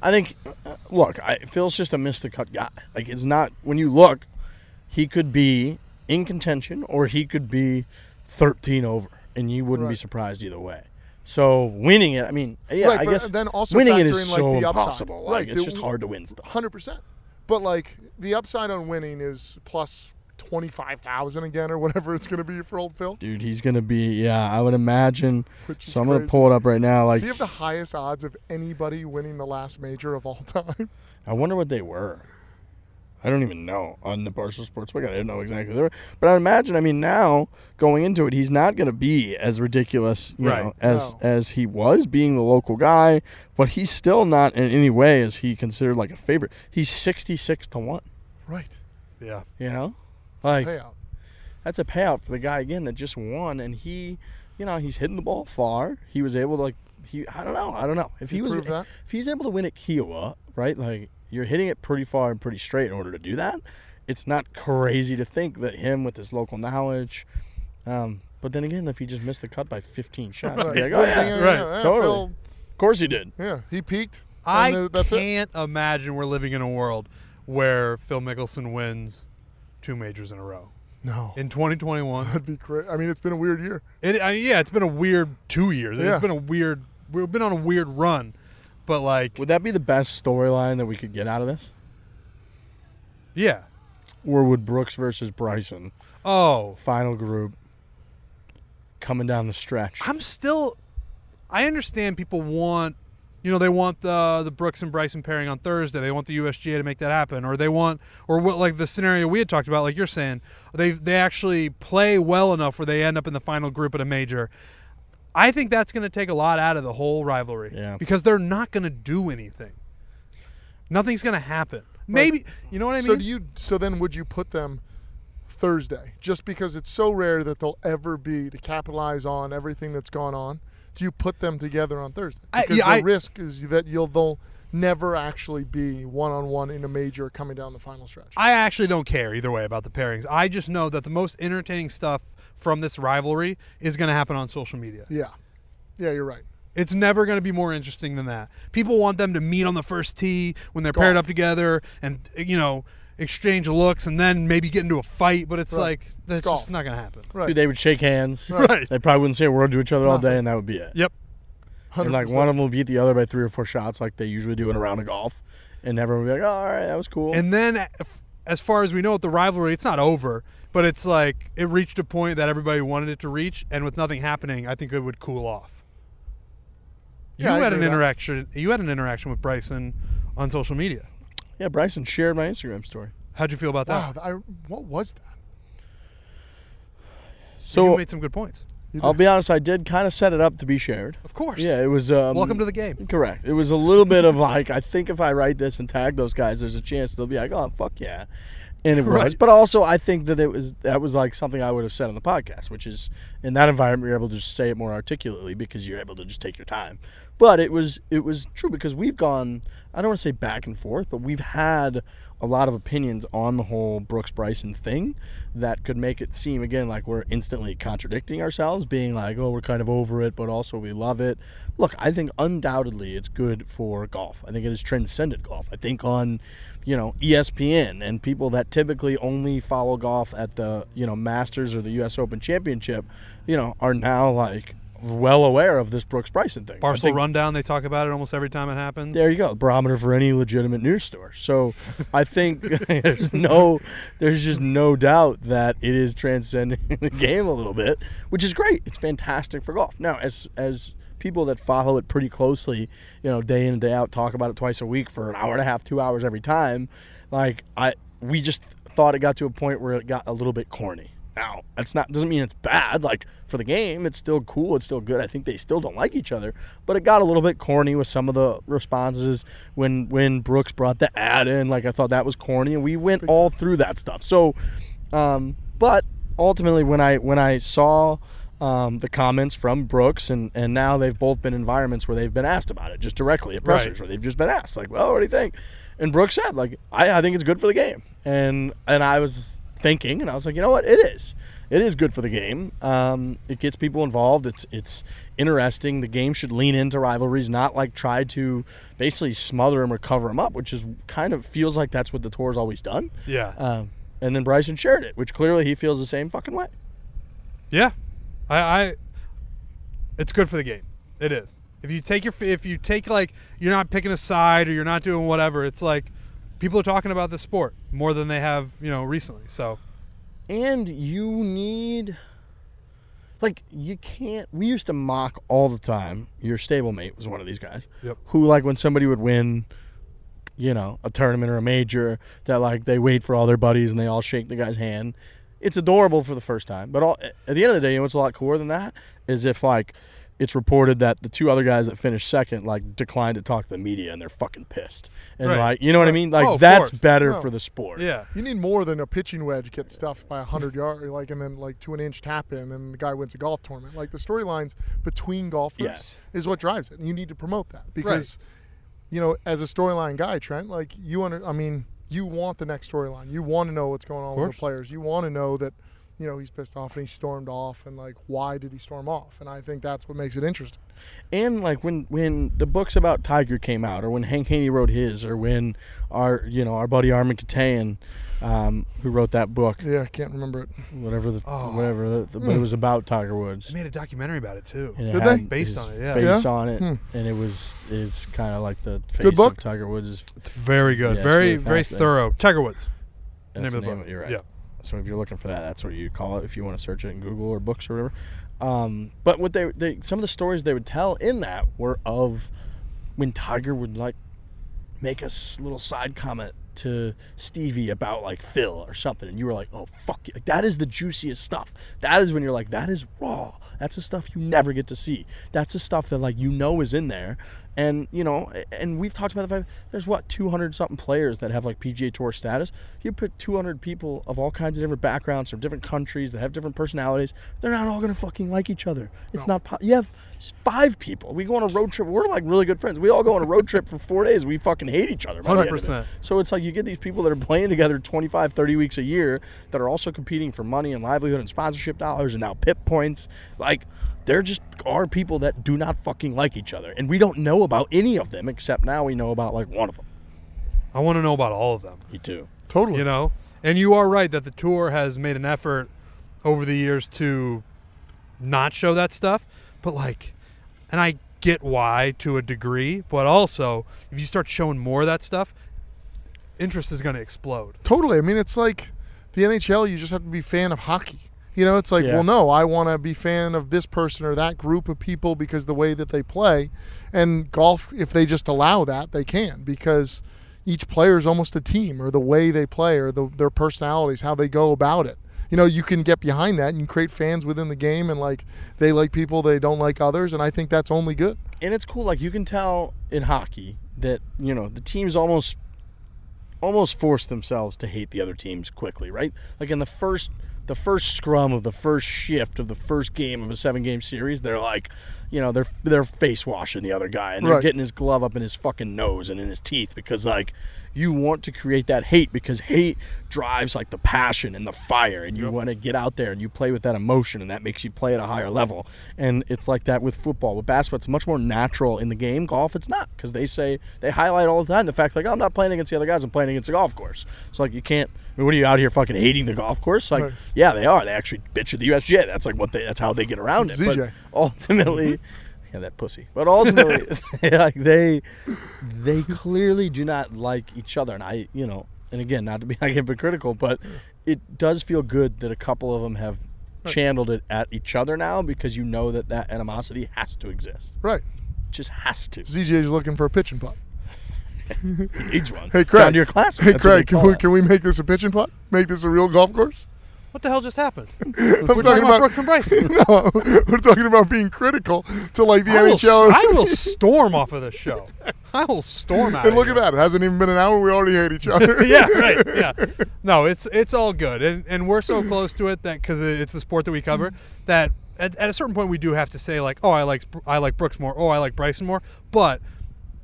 I think, Phil's just a miss the cut guy. Like, it's not, when you look, he could be in contention or he could be 13 over. and you wouldn't be Right. surprised either way. So winning it, I mean, yeah, Right, I but guess then also winning it factor is in, like, so the upside. impossible. Like, Right, it's just hard to win stuff. 100%. But like the upside on winning is plus 25,000 again or whatever it's going to be for old Phil. Dude, he's gonna be, yeah, I would imagine. Which is So I'm gonna crazy. pull it up right now. Like, Does he have the highest odds of anybody winning the last major of all time? I wonder what they were. I don't even know on the Barstool Sportsbook. I didn't know exactly what they were. But I imagine, I mean, now going into it, he's not going to be as ridiculous, you Right. know, as No. as he was being the local guy. But he's still not in any way is he considered like a favorite. He's 66-1. Right. Yeah. You know, like Payout. that's a payout for the guy again that just won, and he, you know, he's hitting the ball far. He was able to I don't know if he was prove that? if he's able to win at Kiowa, right? Like you're hitting it pretty far and pretty straight in order to do that. It's not crazy to think that him with his local knowledge. But then again, if he just missed the cut by 15 shots, you'd be like, oh yeah, right, totally. Phil, Of course he did. yeah, he peaked. I and that's it. can't imagine we're living in a world where Phil Mickelson wins 2 majors in a row. No. In 2021. That'd be crazy. I mean, it's been a weird year. It's been a weird 2 years. Yeah. We've been on a weird run. But like, Would that be the best storyline that we could get out of this? yeah. Or would Brooks versus Bryson, Oh, final group, coming down the stretch? I understand people want, they want the Brooks and Bryson pairing on Thursday. They want the USGA to make that happen, or like the scenario we had talked about, like you're saying, they actually play well enough where they end up in the final group at a major. I think that's going to take a lot out of the whole rivalry, Yeah. because they're not going to do anything. Nothing's going to happen. Maybe, you know what I mean? So then would you put them Thursday just because it's so rare that they'll ever be to capitalize on everything that's gone on? Do you put them together on Thursday? Because the risk is that they'll never actually be one-on-one in a major coming down the final stretch. I actually don't care either way about the pairings. I just know that the most entertaining stuff from this rivalry is going to happen on social media. Yeah, you're right. It's never going to be more interesting than that. People want them to meet on the first tee when they're It's paired golf. up together and, exchange looks and then maybe get into a fight. But it's Right. like, that's golf. just not going to happen. Right. Dude, they would shake hands. Right. They probably wouldn't say a word to each other all day, Nothing. and that would be it. Yep. And like 100%. one of them will beat the other by 3 or 4 shots, like they usually do in a round of golf, and everyone will be like, "Oh, all right, that was cool." And then, as far as we know, with the rivalry, it's not over. But it's like it reached a point that everybody wanted it to reach, and with nothing happening, I think it would cool off. Yeah, I You had agree an with that. interaction. You had an interaction with Bryson on social media. yeah, Bryson shared my Instagram story. How'd you feel about that? Wow, what was that? So you made some good points. You I'll did- be honest, I did kind of set it up to be shared. Of course. Yeah, it was. Welcome to the game. Correct. It was a little bit of like, I think if I write this and tag those guys, there's a chance they'll be like, "Oh, fuck yeah," and it was. Right. But also, I think that that was like something I would have said on the podcast, which is in that environment you're able to just say it more articulately because you're able to just take your time. But it was true because we've gone. I don't want to say back and forth, but we've had a lot of opinions on the whole Brooks Bryson thing that could make it seem again like we're instantly contradicting ourselves, being like, oh, we're kind of over it, but also we love it. Look, I think undoubtedly it's good for golf. I think it has transcended golf. I think on, ESPN and people that typically only follow golf at the, Masters or the U.S. Open Championship, are now like well aware of this Brooks Bryson thing. I Barstool think- Rundown, they talk about it almost every time it happens. There you go, barometer for any legitimate news store. So I think there's just no doubt that it is transcending the game a little bit, which is great. It's fantastic for golf. Now, as people that follow it pretty closely, day in and day out, talk about it twice a week for an hour and a half, 2 hours every time. We just thought it got to a point where it got a little bit corny. Now, doesn't mean it's bad. Like, for the game, it's still cool. It's still good. I think they still don't like each other. But it got a little bit corny with some of the responses when Brooks brought the ad in. Like, I thought that was corny, and we went all through that stuff. So, but ultimately, when I saw the comments from Brooks, and now they've both been in environments where they've been asked about it, just directly at pressers, Right. where they've just been asked, like, well, what do you think? And Brooks said, like, I think it's good for the game. And I was thinking, and I was like, you know what, it is good for the game. It gets people involved. It's interesting. The game should lean into rivalries, not like try to basically smother them or cover them up, which is kind of feels like that's what the tour's always done. Yeah. And then Bryson shared it, which clearly he feels the same fucking way. Yeah. I It's good for the game. It is. If you take like you're not picking a side or you're not doing whatever, it's like people are talking about the sport more than they have, recently. So, and you need, like, you can't. We used to mock all the time. Your stablemate was one of these guys. Yep. Who, like, when somebody would win, a tournament or a major, that like they wait for all their buddies and they all shake the guy's hand. It's adorable for the first time, but at the end of the day, what's a lot cooler than that is if like it's reported that the two other guys that finished second like declined to talk to the media and they're fucking pissed. And right. like, you know what I mean? Like of that's course. better No. for the sport. Yeah. You need more than a pitching wedge get stuffed by 100 yards, like, and then like to an inch tap in, and the guy wins a golf tournament. Like the storylines between golfers Yes. is what drives it, and you need to promote that because, as a storyline guy, Trent, like you want the next storyline. You want to know what's going on with the players. You want to know that, he's pissed off and he stormed off, and like why did he storm off? And I think that's what makes it interesting. And like when the books about Tiger came out, or when Hank Haney wrote his, or when our buddy Armin Katayan, who wrote that book, Yeah, I can't remember it. but it was about Tiger Woods. They made a documentary about it too. And it Did had they? Based his on it, yeah. face Yeah? on it, and it is kind of like the face Good book? of Tiger Woods. It's very good. Yeah, it's very, really very fascinating. thorough. Tiger Woods. That's Name the of the name book. of it. You're right. Yeah. So if you're looking for that, that's what you call it if you want to search it in Google or books or whatever. But what they some of the stories they would tell in that were of when Tiger would like make a little side comment to Stevie about like Phil or something, and you were like, oh fuck you. Like, that is the juiciest stuff. That is when you're like, that is raw. That's the stuff you never get to see. That's the stuff that like is in there. And and we've talked about the fact there's 200 something players that have like PGA Tour status. You put 200 people of all kinds of different backgrounds from different countries that have different personalities. They're not all gonna fucking like each other. It's not. You have 5 people. We go on a road trip. We're like really good friends. We all go on a road trip for 4 days. We fucking hate each other. By the end of it. 100%. So it's like you get these people that are playing together 25, 30 weeks a year that are also competing for money and livelihood and sponsorship dollars and now PIP points. Like, there just are people that do not fucking like each other. And we don't know about any of them, except now we know about like one of them. I want to know about all of them. Me too. Totally. And you are right that the tour has made an effort over the years to not show that stuff. But like, and I get why to a degree, but also if you start showing more of that stuff, interest is going to explode. Totally. I mean, it's like the NHL, you just have to be a fan of hockey. It's like, Yeah. well, no, I want to be fan of this person or that group of people because the way that they play. And golf, if they just allow that, they can, because each player is almost a team, or the way they play, or their personalities, how they go about it. You can get behind that and create fans within the game, and like they like people, they don't like others, and I think that's only good. And it's cool. Like, you can tell in hockey that, the teams almost force themselves to hate the other teams quickly, right? Like in the first scrum of the first shift of the first game of a 7-game series, they're like, they're face washing the other guy, and they're Right. getting his glove up in his fucking nose and in his teeth, because like you want to create that hate, because hate drives like the passion and the fire, and you want to get out there and you play with that emotion, and that makes you play at a higher level. And it's like that with football. With basketball, it's much more natural in the game. Golf, it's not, because they highlight all the time the fact like, oh, I'm not playing against the other guys, I'm playing against the golf course. So like, you can't. I mean, what are you out here fucking hating the golf course? Like, Right. yeah, they are. They actually bitch at the USGA. That's like that's how they get around it. ZJ. But ultimately, yeah, that pussy. But ultimately, like they clearly do not like each other. And and again, not to be like hypocritical, but it does feel good that a couple of them have channeled it at each other now, because that animosity has to exist. Right. It just has to. ZJ is looking for a pitch and putt. He needs one. Hey, Craig. John Deere Classic. Hey, That's what Craig, they call it. can we make this a pitch and putt? Make this a real golf course? What the hell just happened? I'm We're talking about Brooks and Bryson. No, we're talking about being critical to like the I NHL. will storm off of this show. I will storm out. And look at that. It hasn't even been an hour. We already hate each other. Yeah, right. Yeah. No, it's all good, and we're so close to it that because it's the sport that we cover, that at a certain point we do have to say like, oh, I like Brooks more. Oh, I like Bryson more. But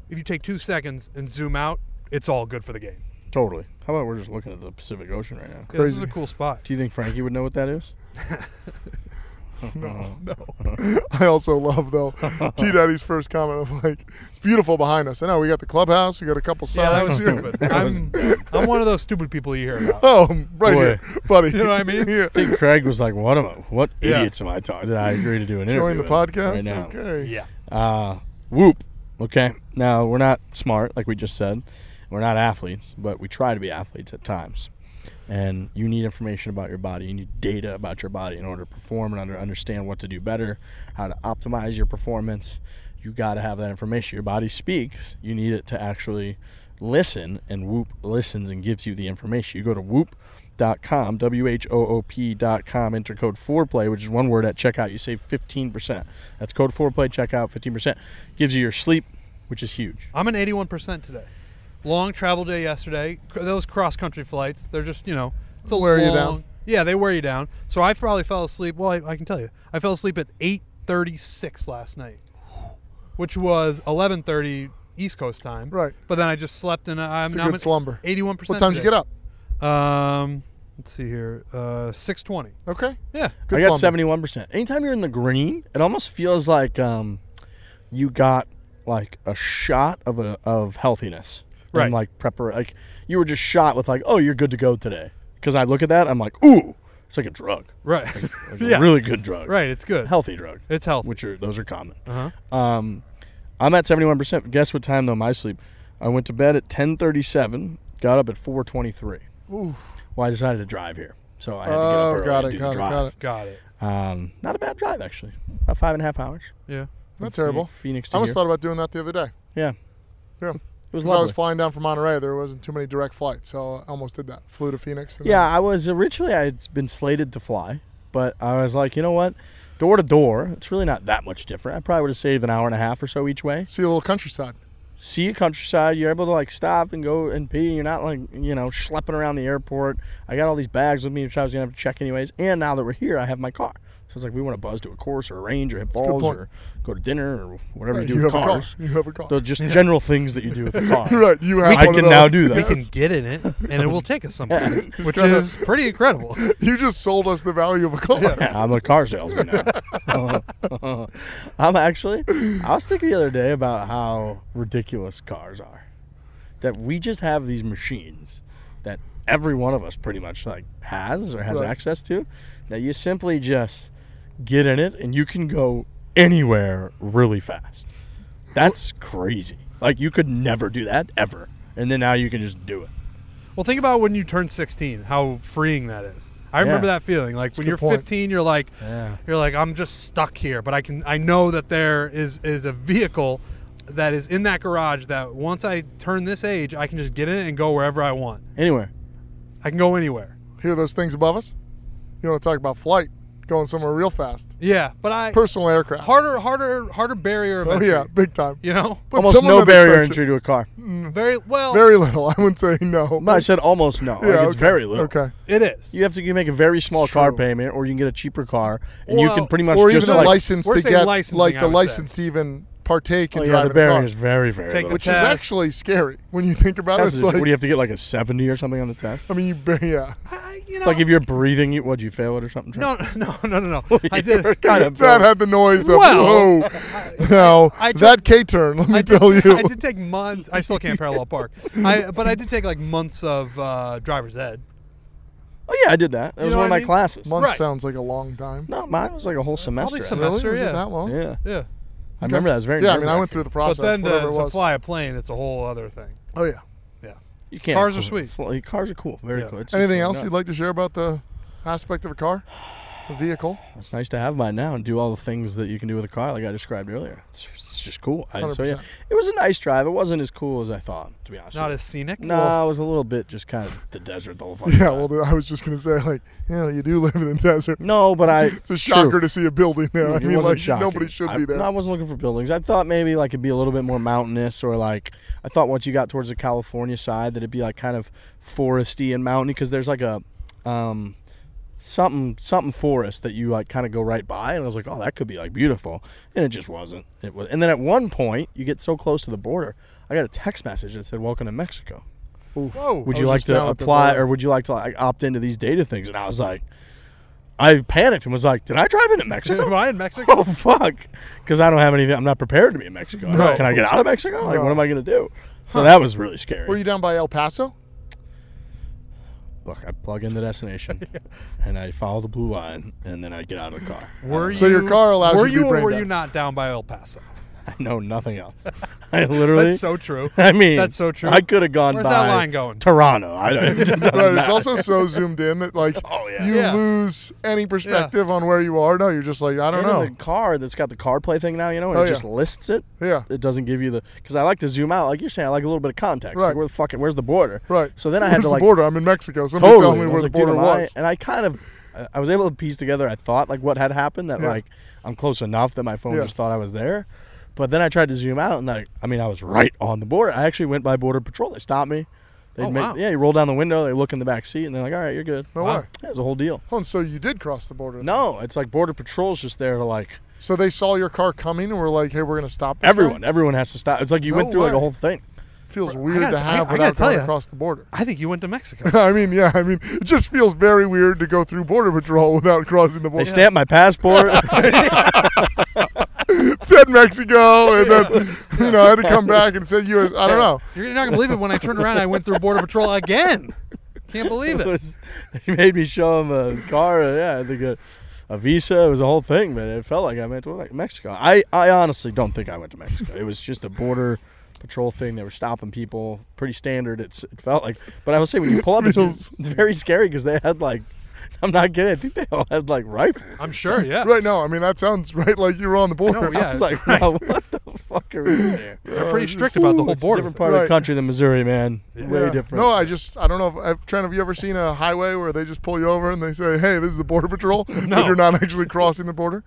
if you take 2 seconds and zoom out, it's all good for the game. Totally. How about we're just looking at the Pacific Ocean right now? Yeah, this is a cool spot. Do you think Frankie would know what that is? No. I also love, though, T-Daddy's first comment of, like, it's beautiful behind us. I know we got the clubhouse. We got a couple Yeah, that was signs here. stupid. I'm one of those stupid people you hear about. Oh, right Boy. here, buddy. You know what I mean? Yeah. I think Craig was like, what Yeah. idiots am I talking? Did I agree to do an interview Join the with podcast? right now? Okay. Yeah. Whoop. Okay. Now, we're not smart, like we just said. We're not athletes, but we try to be athletes at times. And you need information about your body. You need data about your body in order to perform and understand what to do better, how to optimize your performance. You got to have that information. Your body speaks. You need it to actually listen, and Whoop listens and gives you the information. You go to whoop.com, WHOOP.com, enter code 4play, which is one word at checkout. You save 15%. That's code 4play, checkout, 15%. Gives you your sleep, which is huge. I'm an 81% today. Long travel day yesterday. Those cross-country flights, they're just, it's a Wear you long, down. Yeah, they wear you down. So I probably fell asleep. Well, I can tell you. I fell asleep at 8:36 last night, which was 11:30 East Coast time. Right. But then I just slept, and I'm It's a now good slumber. 81%. What time did you get up? Let's see here. 6:20. Okay. Yeah. Good I got slumber. 71%. Anytime you're in the green, it almost feels like you got like a shot of healthiness. Right. And like like you were just shot with like, oh, you're good to go today. Because I look at that, I'm like, ooh, it's like a drug. Right. Like Yeah. a really good drug. Right. It's good. Healthy drug. It's healthy. Those are common. Uh-huh. I'm at 71%. Guess what time though my sleep? I went to bed at 10:37, got up at 4:23. Ooh. Well, I decided to drive here. So I had to get up early got and it, do the drive. Got it. Not a bad drive, actually. About 5.5 hours. Yeah. Not terrible. Phoenix I to almost here. thought about doing that the other day. Yeah. Yeah. It was Because I lovely. was flying down from Monterey. There wasn't too many direct flights, so I almost did that. Flew to Phoenix. And Yeah, I was originally, I had been slated to fly, but I was like, you know what? Door to door, it's really not that much different. I probably would have saved an hour and a half or so each way. see a little countryside. See a countryside, you're able to like stop and go and pee. You're not like, schlepping around the airport. I got all these bags with me, which I was going to have to check anyways. And now that we're here, I have my car. So it's like we want to buzz to a course or a range or hit a good balls point. or go to dinner or whatever Right, you do with have a car. cars. You have a car. So just general things that you do with the car. Right. You have I one can of now those. do that. We can get in it, and it will take us somewhere, which kinda- is pretty incredible. You just sold us the value of a car. Yeah, I'm a car salesman now. I was thinking the other day about how ridiculous cars are. That we just have these machines that every one of us pretty much like has or has Right. access to, that you simply just get in it and you can go anywhere really fast. That's crazy. Like you could never do that ever. And then now you can just do it. Well, think about when you turn 16, how freeing that is. I remember Yeah. that feeling. Like That's when a you're good point. 15, you're like, I'm just stuck here. But I know that there is a vehicle that is in that garage that once I turn this age, I can just get in it and go wherever I want. Anywhere. I can go anywhere. Hear those things above us? You want to talk about flight? Going somewhere real fast. Yeah, but Personal aircraft. harder barrier of Oh entry. yeah, big time. You know, But Almost someone no that barrier excites you- entry to a car. very well. Very little. I wouldn't say no. I said almost no. Yeah, Like it's okay. very little. Okay. It is. You make a very small It's car true. payment, or you can get a cheaper car, and you Well, can pretty much Or just even a like. license we're to saying get, licensing, like I the would license to even partake in Oh yeah, driving the barrier a is car, very, very Take the little. which is test. actually scary when you think about it. Test It's is- like, what do you have to get like a 70 or something on the test? I mean, yeah. It's like if you're breathing, would you fail it or something? no. I You did. were kind of That had the noise of Well, whoa. Now I took- that K-turn, let me I did, tell you. I did take months. I still can't parallel park. But I did take like months of driver's ed. Oh yeah, I did that. That was know one of what I my mean? classes. Month Right. sounds like a long time. No, mine was like a whole semester. Probably Really? semester, Was yeah. it that long? Yeah, Yeah. I remember that. It was very. Yeah, I mean, I nerve-wracking. went through the But process. then whatever it to was. fly a plane, it's a whole other thing. Oh yeah. You can't. Cars are sweet. Cars are cool. Very Yeah. cool. It's Anything just else nuts. you'd like to share about the aspect of a car, a vehicle? It's nice to have mine now and do all the things that you can do with a car, like I described earlier. It's just cool. So yeah, 100%. it was a nice drive. It wasn't as cool as I thought, to be honest. Not with as scenic. you. No, it was a little bit just kind of the desert the whole fucking Yeah, time. well, I was just gonna say, like, you do live in the desert. No, but It's a shocker to see a building there. I It mean, wasn't like, shocking. nobody should be there. No, I wasn't looking for buildings. I thought maybe like it'd be a little bit more mountainous, or like I thought once you got towards the California side that it'd be like kind of foresty and mountainy, because there's like a something forest that you like kind of go right by, and I was like, oh, that could be like beautiful, and it just wasn't. It was, and then at one point you get so close to the border, I got a text message that said, "Welcome to Mexico. Whoa. Would I you was like just down to at the apply, border. or would you like to like opt into these data things?" And I was like, I panicked and was like, did I drive into Mexico? Am I in Mexico? Oh, fuck. Because I don't have anything. I'm not prepared to be in Mexico. No. Can I get out of Mexico? Like, No. what am I going to do? So that was really scary. Were you down by El Paso? Look, I plug in the destination, and I follow the blue line, and then I get out of the car. Were So your car allows were you to be or brain were dead. you not down by El Paso? I know nothing else. I literally. That's so true. I mean, That's so true. I could have gone Where's by that line going? Toronto. I don't. It doesn't Right, it's matter. also so zoomed in that like Oh, yeah. you Yeah. lose any perspective on where you are. No, you're just like I don't And know. in the car that's got the CarPlay thing now, and Oh, it yeah. just lists it. Yeah, It doesn't give you the because I like to zoom out, like you're saying. I like a little bit of context. Right. Like where's the border? right. So then I had Where's to the like border? I'm in Mexico. Somebody totally. tell me I where was the like, dude, border am I- was. and I kind of, I was able to piece together. I thought like what had happened that Yeah. like I'm close enough that my phone Yeah. just thought I was there. But then I tried to zoom out, and I was right on the border. I actually went by Border Patrol. They stopped me. Oh, wow. Yeah, you roll down the window. They look in the back seat, and they're like, "All right, you're good." No Wow. way. Yeah, it's a whole deal. Oh, and so you did cross the border. then. No, it's like Border Patrol's just there to like So they saw your car coming and were like, "Hey, we're going to stop this guy?" everyone has to stop. It's like you No went through like way. a whole thing. Feels I weird gotta- to have I without gotta tell going ya. across the border. I think you went to Mexico. I mean, it just feels very weird to go through Border Patrol without crossing the They border. stamped my passport. Said Mexico, and then I had to come back and say U.S. I don't know. You're not gonna believe it. When I turned around, I went through Border Patrol again. Can't believe it. He made me show him a car. I think a visa. It was a whole thing, but it felt like I went to like Mexico. I honestly don't think I went to Mexico. It was just a Border Patrol thing. They were stopping people. Pretty standard. It felt like. But I will say when you pull up, it's very scary because they had like. I'm not kidding. I think they all had like rifles. I'm sure. Yeah. Right? No, I mean that sounds right like you were on the border. No, yeah. I was like, wow, what the fuck are we doing here? They're pretty strict about the whole It's a border. different part of Right. the country than Missouri, man. Way Yeah. different. No, I don't know. Trent, have you ever seen a highway where they just pull you over and they say, "Hey, this is the Border Patrol," but you're not actually crossing the border?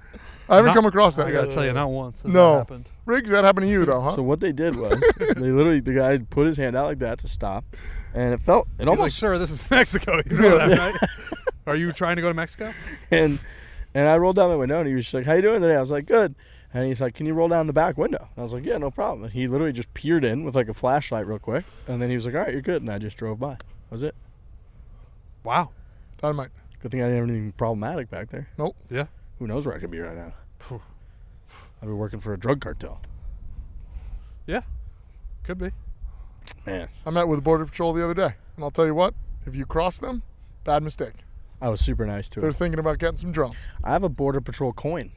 I haven't come across that I yet. gotta tell you, not once. Has No. that happened. Riggs, that happened to you though, huh? So what they did was the guy put his hand out like that to stop, and it He's like, almost sir, this is Mexico. You know that, right? Are you trying to go to Mexico? and I rolled down the window and he was just like, "How you doing today?" I was like, "Good." And he's like, "Can you roll down the back window?" And I was like, "Yeah, no problem." And he literally just peered in with like a flashlight real quick, and then he was like, "All right, you're good." And I just drove by. That was it. Wow. Dynamite. Good thing I didn't have anything problematic back there. Nope. Yeah. Who knows where I could be right now? Phew. I'd be working for a drug cartel. Yeah. Could be. Man, I met with Border Patrol the other day, and I'll tell you what: if you cross them, bad mistake. I was super nice to They're him. thinking about getting some drones. I have a Border Patrol coin.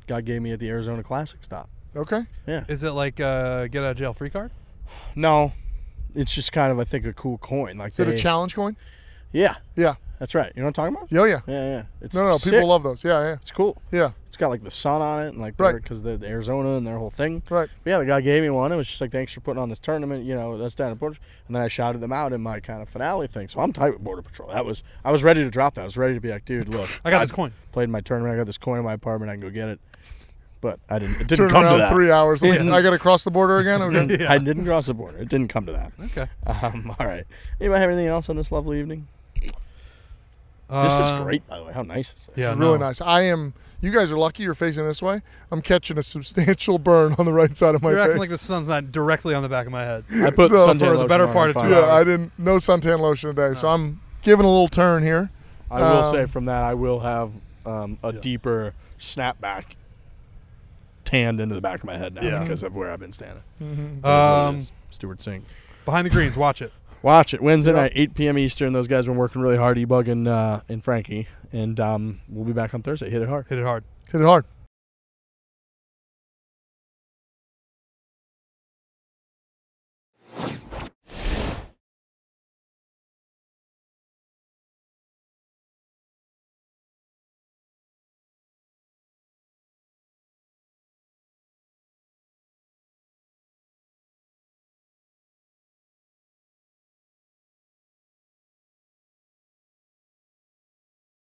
God gave me at the Arizona Classic stop. Okay. Yeah. Is it like get out of jail free card? No, it's just kind of I think a cool coin. Like Is it a challenge coin? Yeah, Yeah. that's right. You know what I'm talking about? Yeah. Yeah. It's No, sick. people love those. Yeah. It's cool. Yeah. It's got like the sun on it and like Right. because the Arizona and their whole thing. Right. But yeah, the guy gave me one. It was just like thanks for putting on this tournament. That's down at Border. And then I shouted them out in my kind of finale thing. So I'm tight with Border Patrol. I was ready to drop that. I was ready to be like, dude, look, I got this coin. Played my tournament. I got this coin in my apartment. I can go get it. But I didn't. It didn't Turn come to around that. 3 hours. Like, I got to cross the border again. Okay. I didn't cross the border. It didn't come to that. Okay. All right. Anybody have anything else on this lovely evening? This is great, by the way. How nice is this? Yeah. It's really no. nice. You guys are lucky you're facing this way. I'm catching a substantial burn on the right side of my You're face. acting like the sun's not directly on the back of my head. I put So, suntan for the lotion better on, part I'm of fine. 2 yeah, hours. no suntan lotion today, so I'm giving a little turn here. I will say Um, from that, I will have a deeper snapback tanned into the back of my head now Yeah. because of where I've been standing. Mm-hmm. That is what it is. Stuart Singh. Behind the greens, watch it. Watch it. Wednesday Yep. night, 8 p.m. Eastern. Those guys have been working really hard, E-Bug and Frankie. And we'll be back on Thursday. Hit it hard. Hit it hard. Hit it hard.